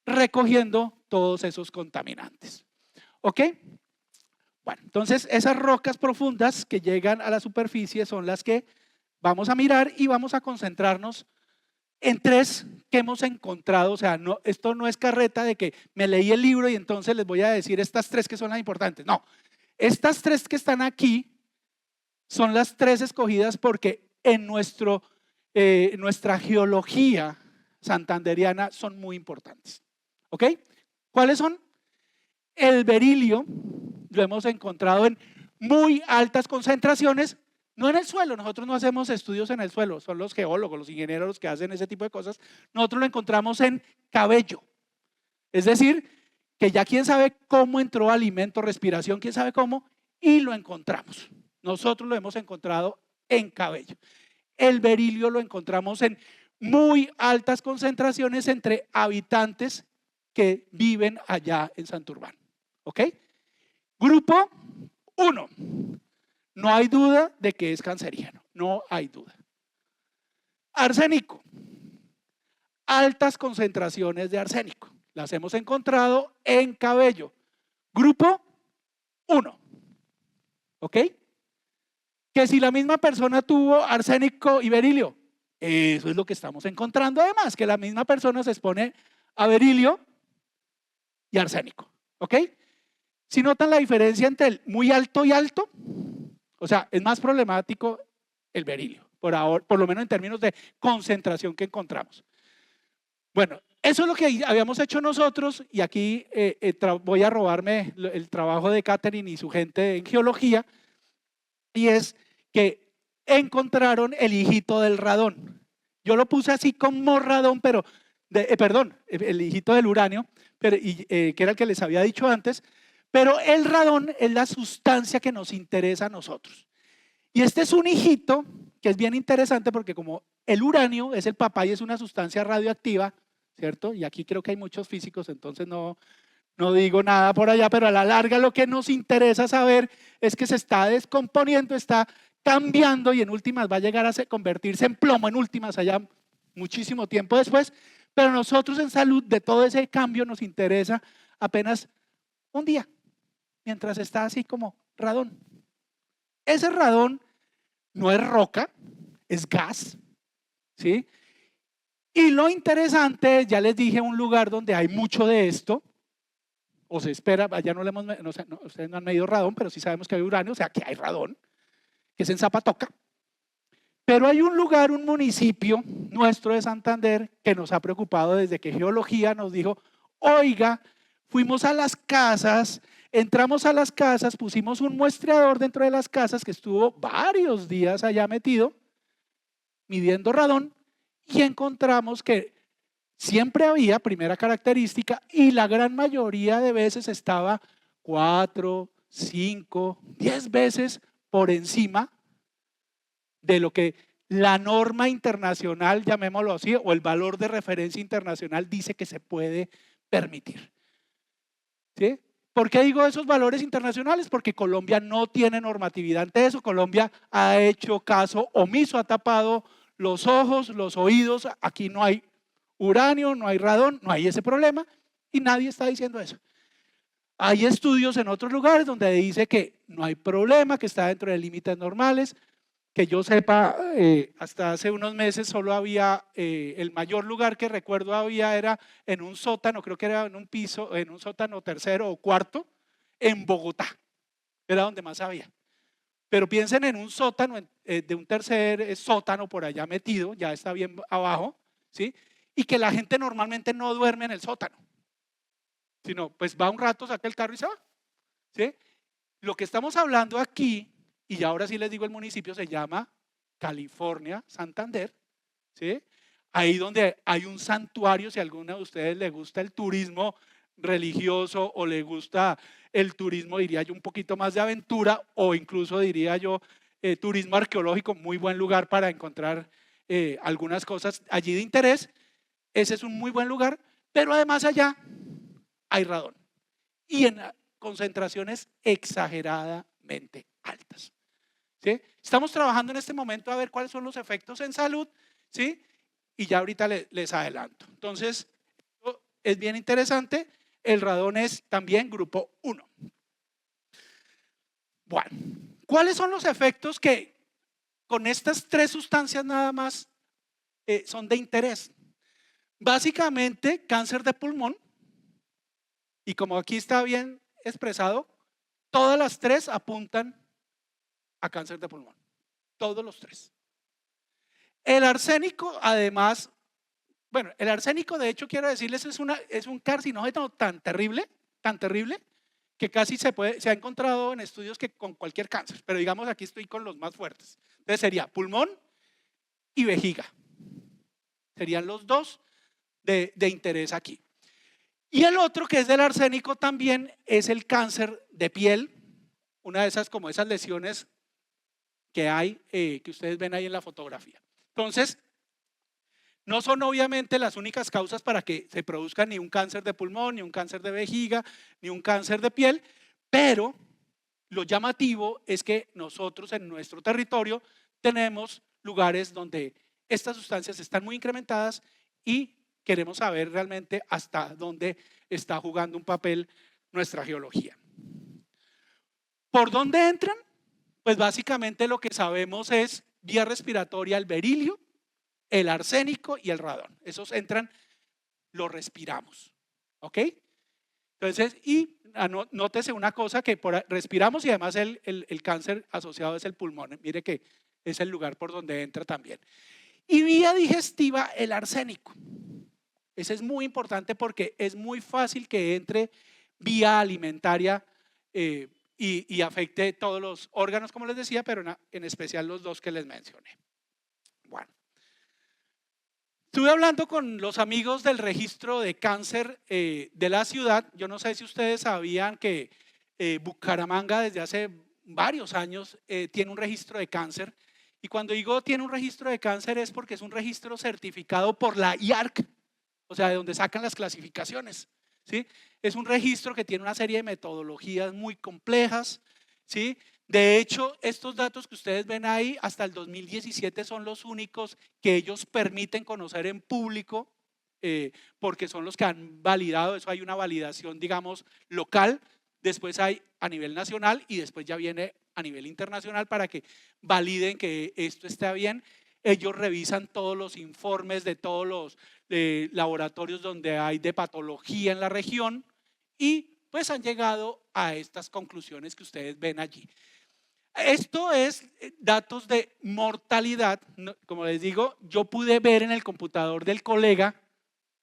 recogiendo todos esos contaminantes. ¿Ok? Bueno, entonces esas rocas profundas que llegan a la superficie son las que vamos a mirar y vamos a concentrarnos en tres que hemos encontrado. O sea, no, esto no es carreta de que me leí el libro y entonces les voy a decir estas tres que son las importantes. No, estas tres que están aquí son las tres escogidas porque en nuestra geología santanderiana son muy importantes. ¿Ok? ¿Cuáles son? El berilio lo hemos encontrado en muy altas concentraciones, no en el suelo, nosotros no hacemos estudios en el suelo, son los geólogos, los ingenieros los que hacen ese tipo de cosas, nosotros lo encontramos en cabello, es decir, que ya quién sabe cómo entró alimento, respiración, quién sabe cómo, y lo encontramos. Nosotros lo hemos encontrado en cabello. El berilio lo encontramos en muy altas concentraciones entre habitantes que viven allá en Santurbán. ¿Ok? Grupo 1. No hay duda de que es cancerígeno. No hay duda. Arsénico. Altas concentraciones de arsénico. Las hemos encontrado en cabello. Grupo 1. ¿Ok? Que si la misma persona tuvo arsénico y berilio, eso es lo que estamos encontrando además, que la misma persona se expone a berilio y arsénico. ¿Ok? Si notan la diferencia entre el muy alto y alto, o sea, es más problemático el berilio, por lo menos en términos de concentración que encontramos. Bueno, eso es lo que habíamos hecho nosotros y aquí voy a robarme el trabajo de Catherine y su gente en geología, y es que encontraron el hijito del radón. Yo lo puse así como radón, pero, perdón, el hijito del uranio, que era el que les había dicho antes, pero el radón es la sustancia que nos interesa a nosotros. Y este es un hijito que es bien interesante porque como el uranio es el papá y es una sustancia radioactiva, ¿cierto? Y aquí creo que hay muchos físicos, entonces no digo nada por allá, pero a la larga lo que nos interesa saber es que se está descomponiendo, está cambiando y en últimas va a llegar a convertirse en plomo, en últimas allá muchísimo tiempo después, pero nosotros en salud de todo ese cambio nos interesa apenas un día, mientras está así como radón. Ese radón no es roca, es gas, ¿sí? Y lo interesante, ya les dije, un lugar donde hay mucho de esto, o se espera, allá no le hemos, no, ustedes no han medido radón, pero sí sabemos que hay uranio, o sea que hay radón, que es en Zapatoca. Pero hay un lugar, un municipio nuestro de Santander que nos ha preocupado desde que Geología nos dijo, oiga, fuimos a las casas, entramos a las casas, pusimos un muestreador dentro de las casas que estuvo varios días allá metido, midiendo radón, y encontramos que siempre había, primera característica, y la gran mayoría de veces estaba 4, 5, 10 veces por encima de lo que la norma internacional, llamémoslo así, o el valor de referencia internacional dice que se puede permitir. ¿Sí? ¿Por qué digo esos valores internacionales? Porque Colombia no tiene normatividad ante eso. Colombia ha hecho caso omiso, ha tapado los ojos, los oídos. Aquí no hay uranio, no hay radón, no hay ese problema y nadie está diciendo eso. Hay estudios en otros lugares donde dice que no hay problema, que está dentro de límites normales. Que yo sepa, hasta hace unos meses solo había, el mayor lugar que recuerdo había era en un sótano, creo que era en un piso, en un sótano tercero o cuarto, en Bogotá, era donde más había. Pero piensen en un sótano, de un tercer sótano por allá metido, ya está bien abajo, ¿sí? Y que la gente normalmente no duerme en el sótano, sino pues va un rato, saca el carro y se va, ¿sí? Lo que estamos hablando aquí, y ahora sí les digo el municipio, se llama California, Santander, ¿sí? Ahí donde hay un santuario, si a alguno de ustedes le gusta el turismo religioso o le gusta el turismo, diría yo, un poquito más de aventura o incluso diría yo, turismo arqueológico, muy buen lugar para encontrar algunas cosas allí de interés. Ese es un muy buen lugar, pero además allá hay radón y en concentraciones exageradamente altas. ¿Sí? Estamos trabajando en este momento a ver cuáles son los efectos en salud, ¿sí? Y ya ahorita les adelanto. Entonces, es bien interesante. El radón es también grupo 1. Bueno, ¿cuáles son los efectos que con estas 3 sustancias nada más son de interés? Básicamente, cáncer de pulmón. Y como aquí está bien expresado, todas las 3 apuntan a cáncer de pulmón, todos los 3. El arsénico, además, bueno, el arsénico de hecho quiero decirles es un carcinógeno tan terrible, que casi se ha encontrado en estudios que con cualquier cáncer, pero digamos aquí estoy con los más fuertes. Entonces sería pulmón y vejiga, serían los 2 de interés aquí. Y el otro que es del arsénico también es el cáncer de piel, una de esas como esas lesiones que hay, que ustedes ven ahí en la fotografía. Entonces, no son obviamente las únicas causas para que se produzca ni un cáncer de pulmón, ni un cáncer de vejiga, ni un cáncer de piel, pero lo llamativo es que nosotros en nuestro territorio tenemos lugares donde estas sustancias están muy incrementadas y queremos saber realmente hasta dónde está jugando un papel nuestra geología. ¿Por dónde entran? Pues básicamente lo que sabemos es vía respiratoria, el berilio, el arsénico y el radón. Esos entran, los respiramos. ¿Ok? Entonces, y nótese una cosa que respiramos y además el cáncer asociado es el pulmón. Mire que es el lugar por donde entra también. Y vía digestiva, el arsénico. Ese es muy importante porque es muy fácil que entre vía alimentaria y afecte todos los órganos, como les decía, pero en especial los 2 que les mencioné. Bueno, estuve hablando con los amigos del registro de cáncer de la ciudad. Yo no sé si ustedes sabían que Bucaramanga desde hace varios años tiene un registro de cáncer Y cuando digo tiene un registro de cáncer es porque es un registro certificado por la IARC, o sea, de donde sacan las clasificaciones, ¿sí? Es un registro que tiene una serie de metodologías muy complejas, ¿sí? De hecho, estos datos que ustedes ven ahí hasta el 2017 son los únicos que ellos permiten conocer en público, porque son los que han validado. Eso hay una validación, digamos, local, después hay a nivel nacional y después ya viene a nivel internacional para que validen que esto está bien. Ellos revisan todos los informes de todos los laboratorios donde hay de patología en la región y pues han llegado a estas conclusiones que ustedes ven allí. Esto es datos de mortalidad. Como les digo, yo pude ver en el computador del colega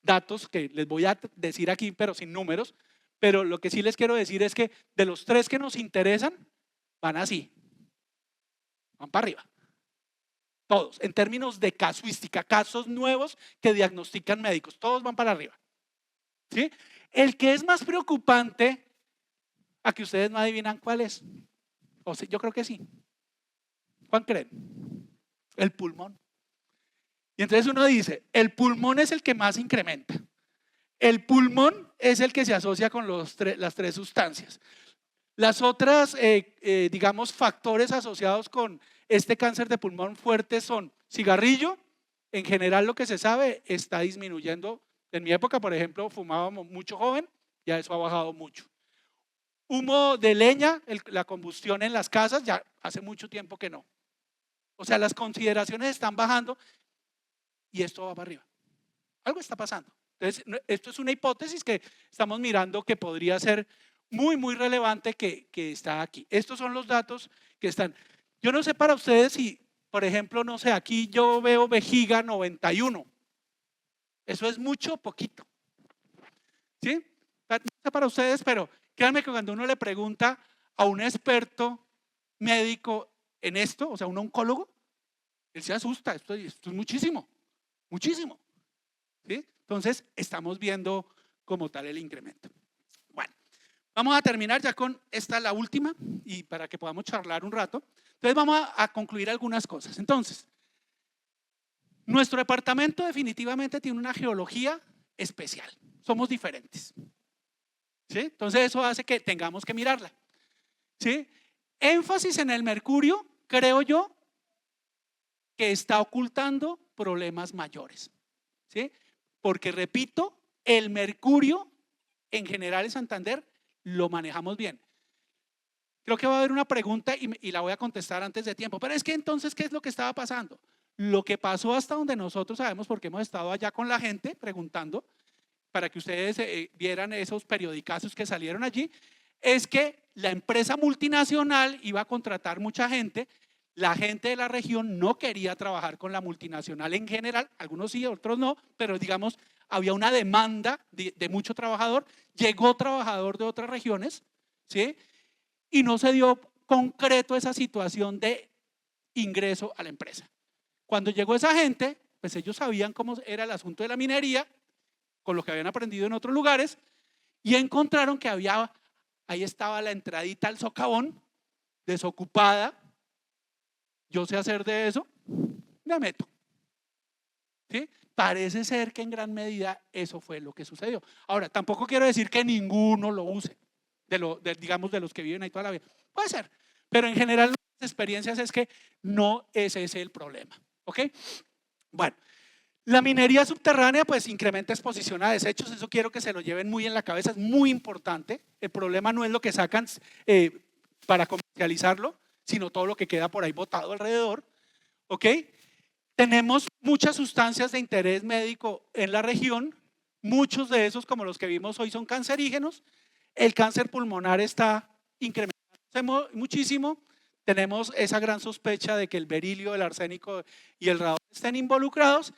datos que les voy a decir aquí, pero sin números. Pero lo que sí les quiero decir es que de los 3 que nos interesan, van así, van para arriba. Todos, en términos de casuística, casos nuevos que diagnostican médicos, todos van para arriba. ¿Sí? El que es más preocupante, a que ustedes no adivinan cuál es. O sea, yo creo que sí. ¿Cuál creen? El pulmón. Y entonces uno dice, el pulmón es el que más incrementa. El pulmón es el que se asocia con las 3 sustancias. Las otras, digamos, factores asociados con este cáncer de pulmón fuerte son cigarrillo. En general lo que se sabe está disminuyendo. En mi época, por ejemplo, fumábamos mucho joven, ya eso ha bajado mucho. Humo de leña, la combustión en las casas, ya hace mucho tiempo que no. O sea, las consideraciones están bajando y esto va para arriba. Algo está pasando. Entonces, esto es una hipótesis que estamos mirando que podría ser muy, muy relevante que está aquí. Estos son los datos que están. Yo no sé para ustedes si, por ejemplo, no sé, aquí yo veo vejiga 91. Eso es mucho o poquito. ¿Sí? No sé para ustedes, pero créanme que cuando uno le pregunta a un experto médico en esto, o sea, un oncólogo, él se asusta. Esto es muchísimo, muchísimo. ¿Sí? Entonces, estamos viendo como tal el incremento. Bueno, vamos a terminar ya con esta, la última, y para que podamos charlar un rato. Entonces, vamos a concluir algunas cosas. Entonces, nuestro departamento definitivamente tiene una geología especial. Somos diferentes. ¿Sí? Entonces, eso hace que tengamos que mirarla. ¿Sí? Énfasis en el mercurio, creo yo, que está ocultando problemas mayores. ¿Sí? Porque repito, el mercurio en general en Santander lo manejamos bien. Creo que va a haber una pregunta y la voy a contestar antes de tiempo. Pero es que entonces, ¿qué es lo que estaba pasando? Lo que pasó hasta donde nosotros sabemos, porque hemos estado allá con la gente preguntando, para que ustedes vieran esos periodicazos que salieron allí, es que la empresa multinacional iba a contratar mucha gente. La gente de la región no quería trabajar con la multinacional en general, algunos sí, otros no, pero digamos, había una demanda de mucho trabajador. Llegó trabajador de otras regiones, ¿sí? Y no se dio concreto esa situación de ingreso a la empresa. Cuando llegó esa gente, pues ellos sabían cómo era el asunto de la minería, con lo que habían aprendido en otros lugares, y encontraron que ahí estaba la entradita al socavón, desocupada. Yo sé hacer de eso, me meto. ¿Sí? Parece ser que en gran medida eso fue lo que sucedió. Ahora, tampoco quiero decir que ninguno lo use, digamos, de los que viven ahí toda la vida. Puede ser, pero en general las experiencias es que no es ese el problema. ¿Ok? Bueno, la minería subterránea pues incrementa exposición a desechos. Eso quiero que se lo lleven muy en la cabeza, es muy importante. El problema no es lo que sacan para comercializarlo, sino todo lo que queda por ahí botado alrededor. ¿Ok? Tenemos muchas sustancias de interés médico en la región. Muchos de esos, como los que vimos hoy, son cancerígenos. El cáncer pulmonar está incrementándose muchísimo. Tenemos esa gran sospecha de que el berilio, el arsénico y el radón estén involucrados.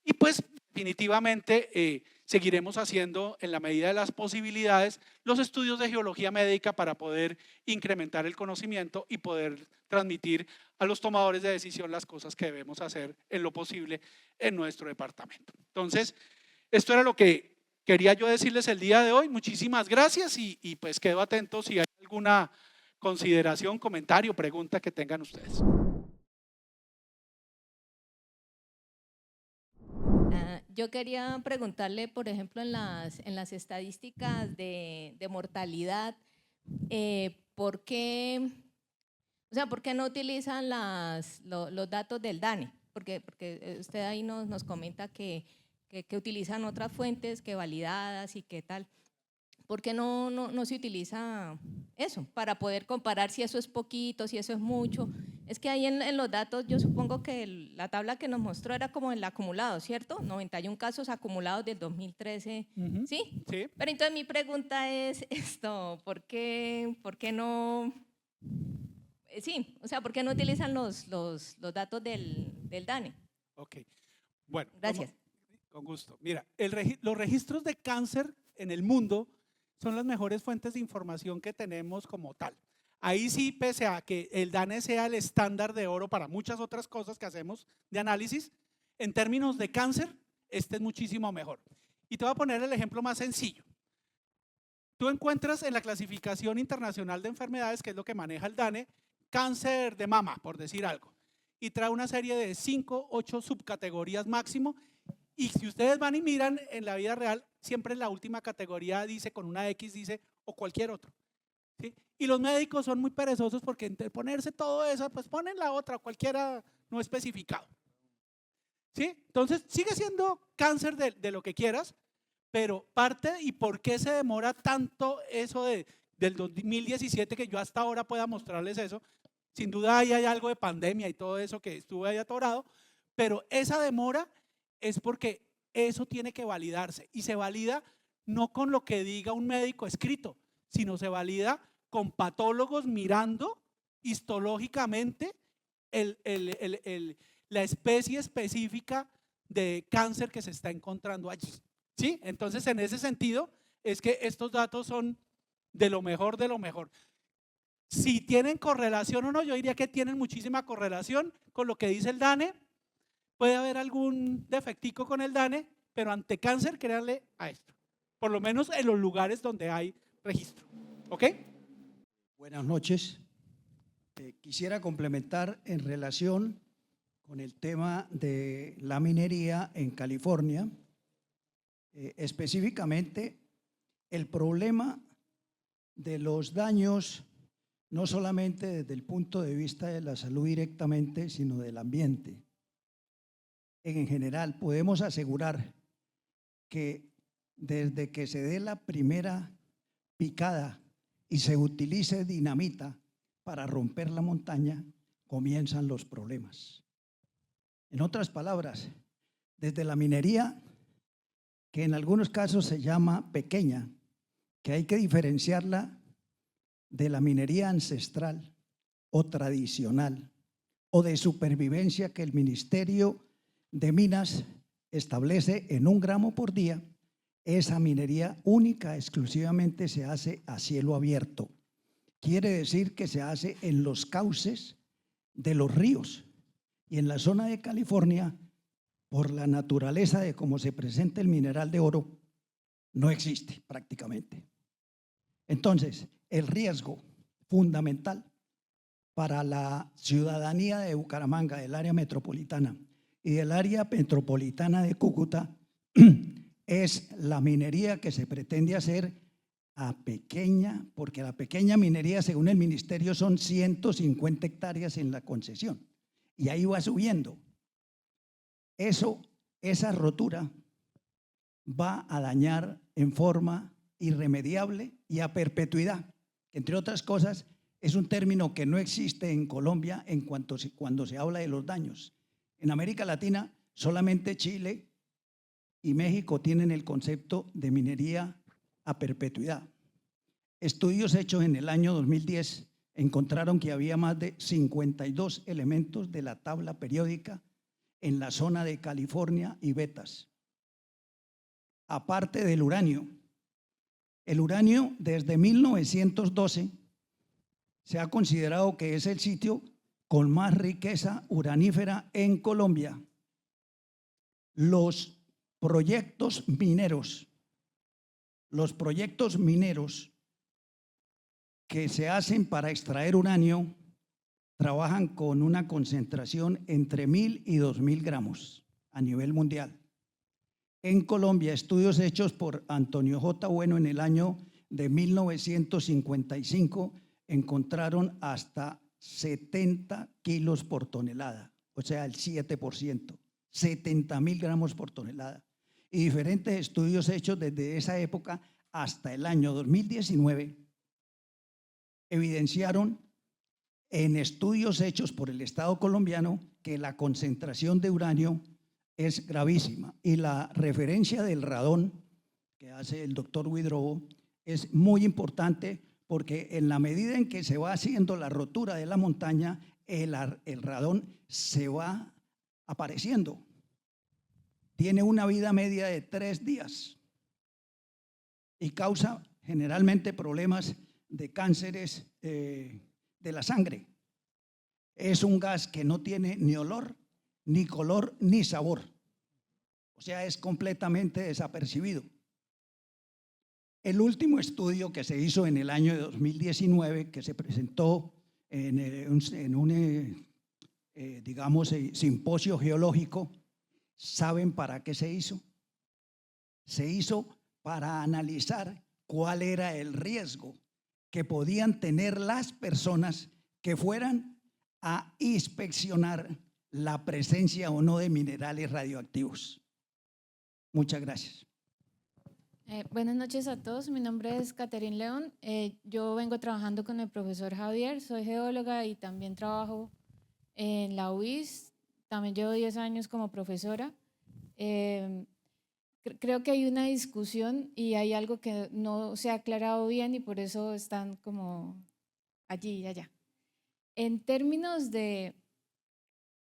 Y pues definitivamente seguiremos haciendo, en la medida de las posibilidades, los estudios de geología médica para poder incrementar el conocimiento y poder transmitir a los tomadores de decisión las cosas que debemos hacer en lo posible en nuestro departamento. Entonces, esto era lo que quería yo decirles el día de hoy. Muchísimas gracias y pues quedo atento si hay alguna consideración, comentario, pregunta que tengan ustedes. Yo quería preguntarle, por ejemplo, en las estadísticas de mortalidad, ¿por qué, o sea, por qué no utilizan los datos del DANE? Porque usted ahí nos comenta que utilizan otras fuentes que validadas y qué tal. ¿Por qué no se utiliza eso para poder comparar si eso es poquito, si eso es mucho? Es que ahí en los datos yo supongo que la tabla que nos mostró era como el acumulado, ¿cierto? 91 casos acumulados del 2013, Ujú. ¿sí? Sí. Pero entonces mi pregunta es esto, ¿por qué no? Sí, o sea, ¿por qué no utilizan los datos del DANE? Ok. Bueno, Gracias. con gusto. Mira, los registros de cáncer en el mundo son las mejores fuentes de información que tenemos como tal. Ahí sí, pese a que el DANE sea el estándar de oro para muchas otras cosas que hacemos de análisis, en términos de cáncer, este es muchísimo mejor. Y te voy a poner el ejemplo más sencillo. Tú encuentras en la clasificación internacional de enfermedades, que es lo que maneja el DANE, cáncer de mama, por decir algo, y trae una serie de 5, 8 subcategorías máximo. Y si ustedes van y miran en la vida real, siempre en la última categoría dice, con una X dice, o cualquier otro. ¿Sí? Y los médicos son muy perezosos porque entre ponerse todo eso, pues ponen la otra, cualquiera no especificado. ¿Sí? Entonces sigue siendo cáncer de lo que quieras, pero parte y por qué se demora tanto eso del 2017 que yo hasta ahora pueda mostrarles eso. Sin duda ahí hay algo de pandemia y todo eso que estuve ahí atorado, pero esa demora es porque eso tiene que validarse y se valida no con lo que diga un médico escrito, sino se valida con patólogos mirando histológicamente la especie específica de cáncer que se está encontrando allí. ¿Sí? Entonces, en ese sentido, es que estos datos son de lo mejor de lo mejor. Si tienen correlación o no, yo diría que tienen muchísima correlación con lo que dice el DANE. Puede haber algún defectico con el DANE, pero ante cáncer, créanle a esto. Por lo menos en los lugares donde hay registro. ¿Ok? Buenas noches. Quisiera complementar en relación con el tema de la minería en California, específicamente el problema de los daños, no solamente desde el punto de vista de la salud directamente, sino del ambiente. En general, podemos asegurar que desde que se dé la primera picada y se utilice dinamita para romper la montaña, comienzan los problemas. En otras palabras, desde la minería, que en algunos casos se llama pequeña, que hay que diferenciarla de la minería ancestral o tradicional o de supervivencia que el Ministerio de Minas establece en 1 gramo por día. Esa minería única, exclusivamente se hace a cielo abierto. Quiere decir que se hace en los cauces de los ríos. Y en la zona de California, por la naturaleza de cómo se presenta el mineral de oro, no existe prácticamente. Entonces, el riesgo fundamental para la ciudadanía de Bucaramanga, del área metropolitana y del área metropolitana de Cúcuta, es la minería que se pretende hacer a pequeña, porque la pequeña minería, según el ministerio, son 150 hectáreas en la concesión, y ahí va subiendo. Esa rotura va a dañar en forma irremediable y a perpetuidad, que entre otras cosas es un término que no existe en Colombia cuando se habla de los daños. En América Latina solamente Chile y México tienen el concepto de minería a perpetuidad. Estudios hechos en el año 2010 encontraron que había más de 52 elementos de la tabla periódica en la zona de California y Betas. Aparte del uranio, el uranio desde 1912 se ha considerado que es el sitio con más riqueza uranífera en Colombia. Los proyectos mineros que se hacen para extraer uranio trabajan con una concentración entre 1000 y 2000 gramos a nivel mundial. En Colombia, estudios hechos por Antonio J. Bueno en el año de 1955 encontraron hasta 70 kilos por tonelada, o sea, el 7%, 70.000 gramos por tonelada. Y diferentes estudios hechos desde esa época hasta el año 2019 evidenciaron en estudios hechos por el Estado colombiano que la concentración de uranio es gravísima y la referencia del radón que hace el doctor Widrow es muy importante porque en la medida en que se va haciendo la rotura de la montaña, el radón se va apareciendo. Tiene una vida media de 3 días y causa generalmente problemas de cánceres de la sangre. Es un gas que no tiene ni olor, ni color, ni sabor. O sea, es completamente desapercibido. El último estudio que se hizo en el año de 2019, que se presentó en un digamos, simposio geológico, ¿saben para qué se hizo? Se hizo para analizar cuál era el riesgo que podían tener las personas que fueran a inspeccionar la presencia o no de minerales radioactivos. Muchas gracias. Buenas noches a todos, mi nombre es Caterine León, yo vengo trabajando con el profesor Javier, soy geóloga y también trabajo en la UIS, también llevo 10 años como profesora. Creo que hay una discusión y hay algo que no se ha aclarado bien y por eso están como allí y allá. En términos de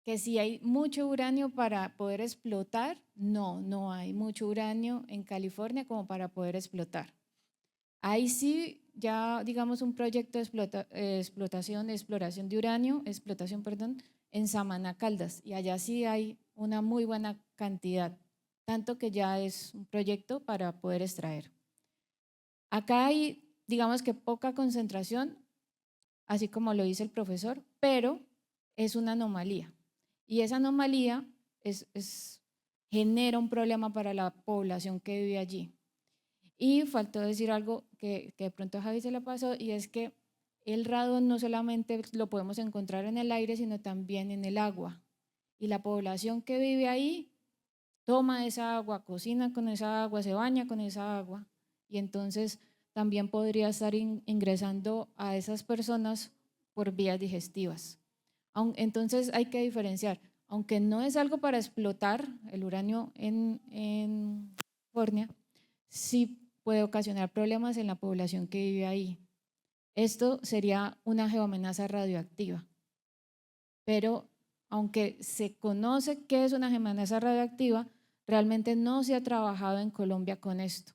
que si hay mucho uranio para poder explotar, no hay mucho uranio en California como para poder explotar. Ahí sí, ya digamos un proyecto de explotación de uranio, en Samaná, Caldas, y allá sí hay una muy buena cantidad, tanto que ya es un proyecto para poder extraer. Acá hay, digamos que poca concentración, así como lo dice el profesor, pero es una anomalía. Y esa anomalía genera un problema para la población que vive allí. Y faltó decir algo que de pronto a Javi se le pasó, y es que el radón no solamente lo podemos encontrar en el aire, sino también en el agua. Y la población que vive ahí toma esa agua, cocina con esa agua, se baña con esa agua, y entonces también podría estar ingresando a esas personas por vías digestivas. Entonces hay que diferenciar, aunque no es algo para explotar el uranio en California, sí puede ocasionar problemas en la población que vive ahí. Esto sería una geoamenaza radioactiva, pero aunque se conoce qué es una geoamenaza radioactiva, realmente no se ha trabajado en Colombia con esto.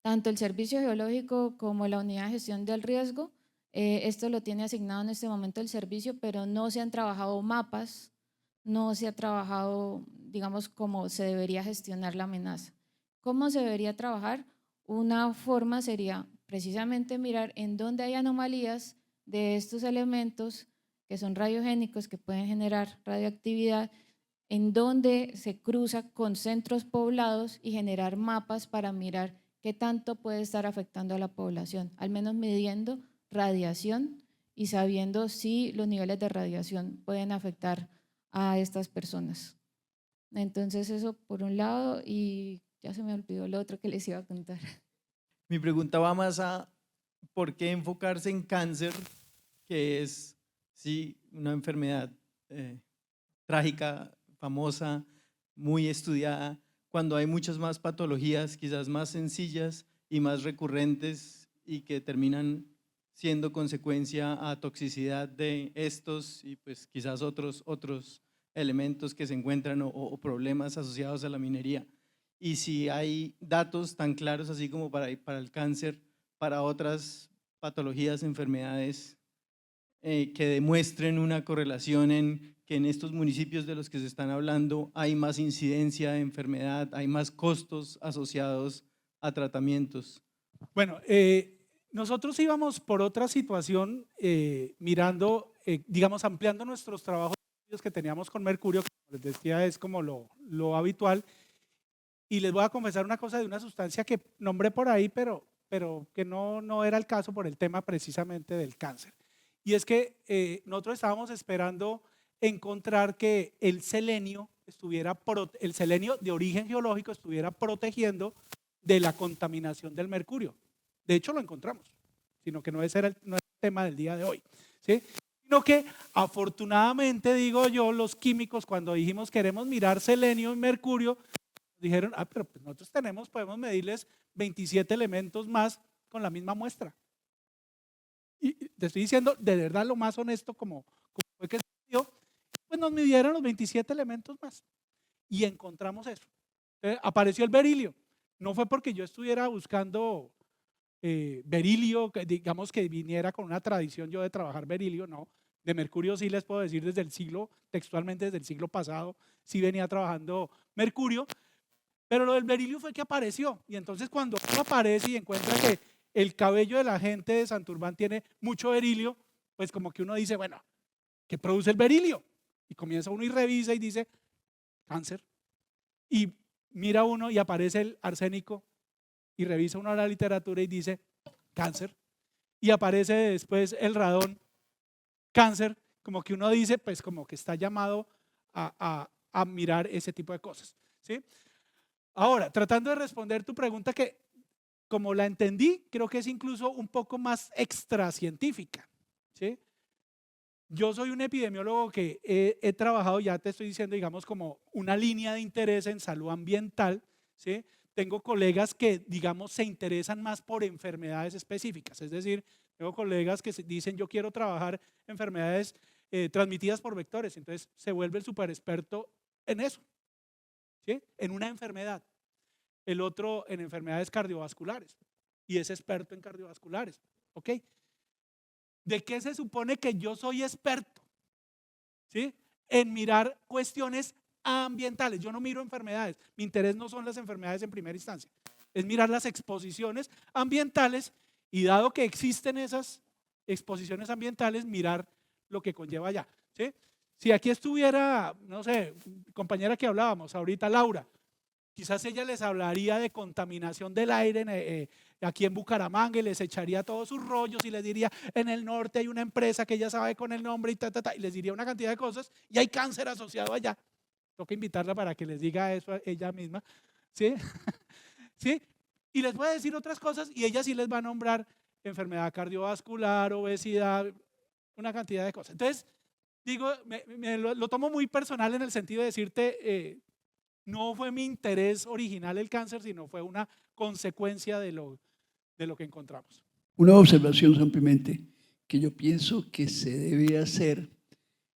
Tanto el Servicio Geológico como la Unidad de Gestión del Riesgo, esto lo tiene asignado en este momento el servicio, pero no se han trabajado mapas, no se ha trabajado, digamos, cómo se debería gestionar la amenaza. ¿Cómo se debería trabajar? Una forma sería precisamente mirar en dónde hay anomalías de estos elementos que son radiogénicos, que pueden generar radioactividad, en dónde se cruza con centros poblados y generar mapas para mirar qué tanto puede estar afectando a la población, al menos midiendo radiación y sabiendo si los niveles de radiación pueden afectar a estas personas. Entonces eso por un lado, y ya se me olvidó lo otro que les iba a contar. Mi pregunta va más a ¿por qué enfocarse en cáncer, que es sí, una enfermedad trágica, famosa, muy estudiada, cuando hay muchas más patologías, quizás más sencillas y más recurrentes y que terminan siendo consecuencia a toxicidad de estos y pues quizás otros elementos que se encuentran o problemas asociados a la minería? Y si hay datos tan claros así como para el cáncer, para otras patologías, enfermedades que demuestren una correlación en que en estos municipios de los que se están hablando hay más incidencia de enfermedad, hay más costos asociados a tratamientos. Bueno, nosotros íbamos por otra situación mirando, digamos, ampliando nuestros trabajos que teníamos con Mercurio, les decía, es como lo habitual. Y les voy a confesar una cosa de una sustancia que nombré por ahí, pero que no era el caso por el tema precisamente del cáncer. Y es que nosotros estábamos esperando encontrar que el selenio de origen geológico estuviera protegiendo de la contaminación del mercurio. De hecho, lo encontramos, sino que no es el tema del día de hoy, ¿sí? Sino que afortunadamente, digo yo, los químicos, cuando dijimos queremos mirar selenio y mercurio, dijeron, pero pues nosotros podemos medirles 27 elementos más con la misma muestra. Y te estoy diciendo de verdad lo más honesto como fue que se dio, pues nos midieron los 27 elementos más y encontramos eso. Apareció el berilio. No fue porque yo estuviera buscando berilio, digamos que viniera con una tradición yo de trabajar berilio, no. De mercurio sí les puedo decir textualmente desde el siglo pasado, sí venía trabajando mercurio, pero lo del berilio fue que apareció. Y entonces cuando uno aparece y encuentra que el cabello de la gente de Santurbán tiene mucho berilio, pues como que uno dice, bueno, ¿qué produce el berilio? Y comienza uno y revisa y dice, cáncer. Y mira uno y aparece el arsénico y revisa uno la literatura y dice, cáncer. Y aparece después el radón, cáncer. Como que uno dice, pues como que está llamado a mirar ese tipo de cosas, ¿sí? Ahora, tratando de responder tu pregunta que como la entendí, creo que es incluso un poco más extracientífica, ¿sí? Yo soy un epidemiólogo que he trabajado, ya te estoy diciendo, digamos, como una línea de interés en salud ambiental, ¿sí? Tengo colegas que, digamos, se interesan más por enfermedades específicas, es decir, tengo colegas que dicen yo quiero trabajar enfermedades transmitidas por vectores, entonces se vuelve el súper experto en eso, ¿sí? En una enfermedad. El otro en enfermedades cardiovasculares y es experto en cardiovasculares, ¿ok? ¿De qué se supone que yo soy experto? ¿Sí? En mirar cuestiones ambientales. Yo no miro enfermedades, mi interés no son las enfermedades en primera instancia, es mirar las exposiciones ambientales y dado que existen esas exposiciones ambientales, mirar lo que conlleva allá, ¿sí? Si aquí estuviera, no sé, compañera que hablábamos ahorita, Laura, quizás ella les hablaría de contaminación del aire aquí en Bucaramanga y les echaría todos sus rollos y les diría, en el norte hay una empresa que ella sabe con el nombre y les diría una cantidad de cosas y hay cáncer asociado allá. Toca invitarla para que les diga eso a ella misma, ¿sí? ¿Sí? Y les puede decir otras cosas y ella sí les va a nombrar enfermedad cardiovascular, obesidad, una cantidad de cosas. Entonces, digo, lo tomo muy personal en el sentido de decirte, no fue mi interés original el cáncer, sino fue una consecuencia de lo que encontramos. Una observación simplemente que yo pienso que se debe hacer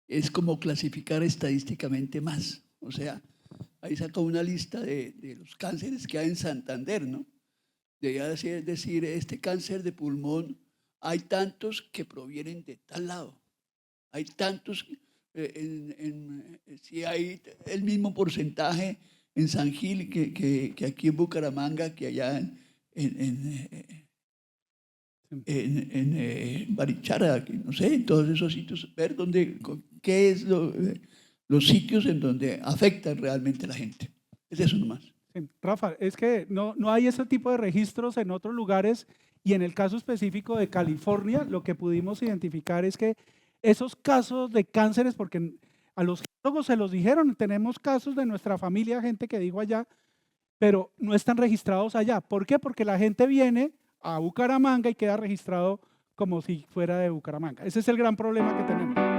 es como clasificar estadísticamente más. O sea, ahí sacó una lista de los cánceres que hay en Santander, ¿no? Debería decir, este cáncer de pulmón, hay tantos que provienen de tal lado. Hay tantos, si hay el mismo porcentaje en San Gil que aquí en Bucaramanga, que allá en Barichara, no sé, en todos esos sitios, ver qué es los sitios en donde afectan realmente a la gente. Es eso nomás. Sí, Rafa, es que no hay ese tipo de registros en otros lugares y en el caso específico de California, lo que pudimos identificar es que esos casos de cánceres, porque a los geólogos se los dijeron, tenemos casos de nuestra familia, gente que dijo allá, pero no están registrados allá. ¿Por qué? Porque la gente viene a Bucaramanga y queda registrado como si fuera de Bucaramanga. Ese es el gran problema que tenemos.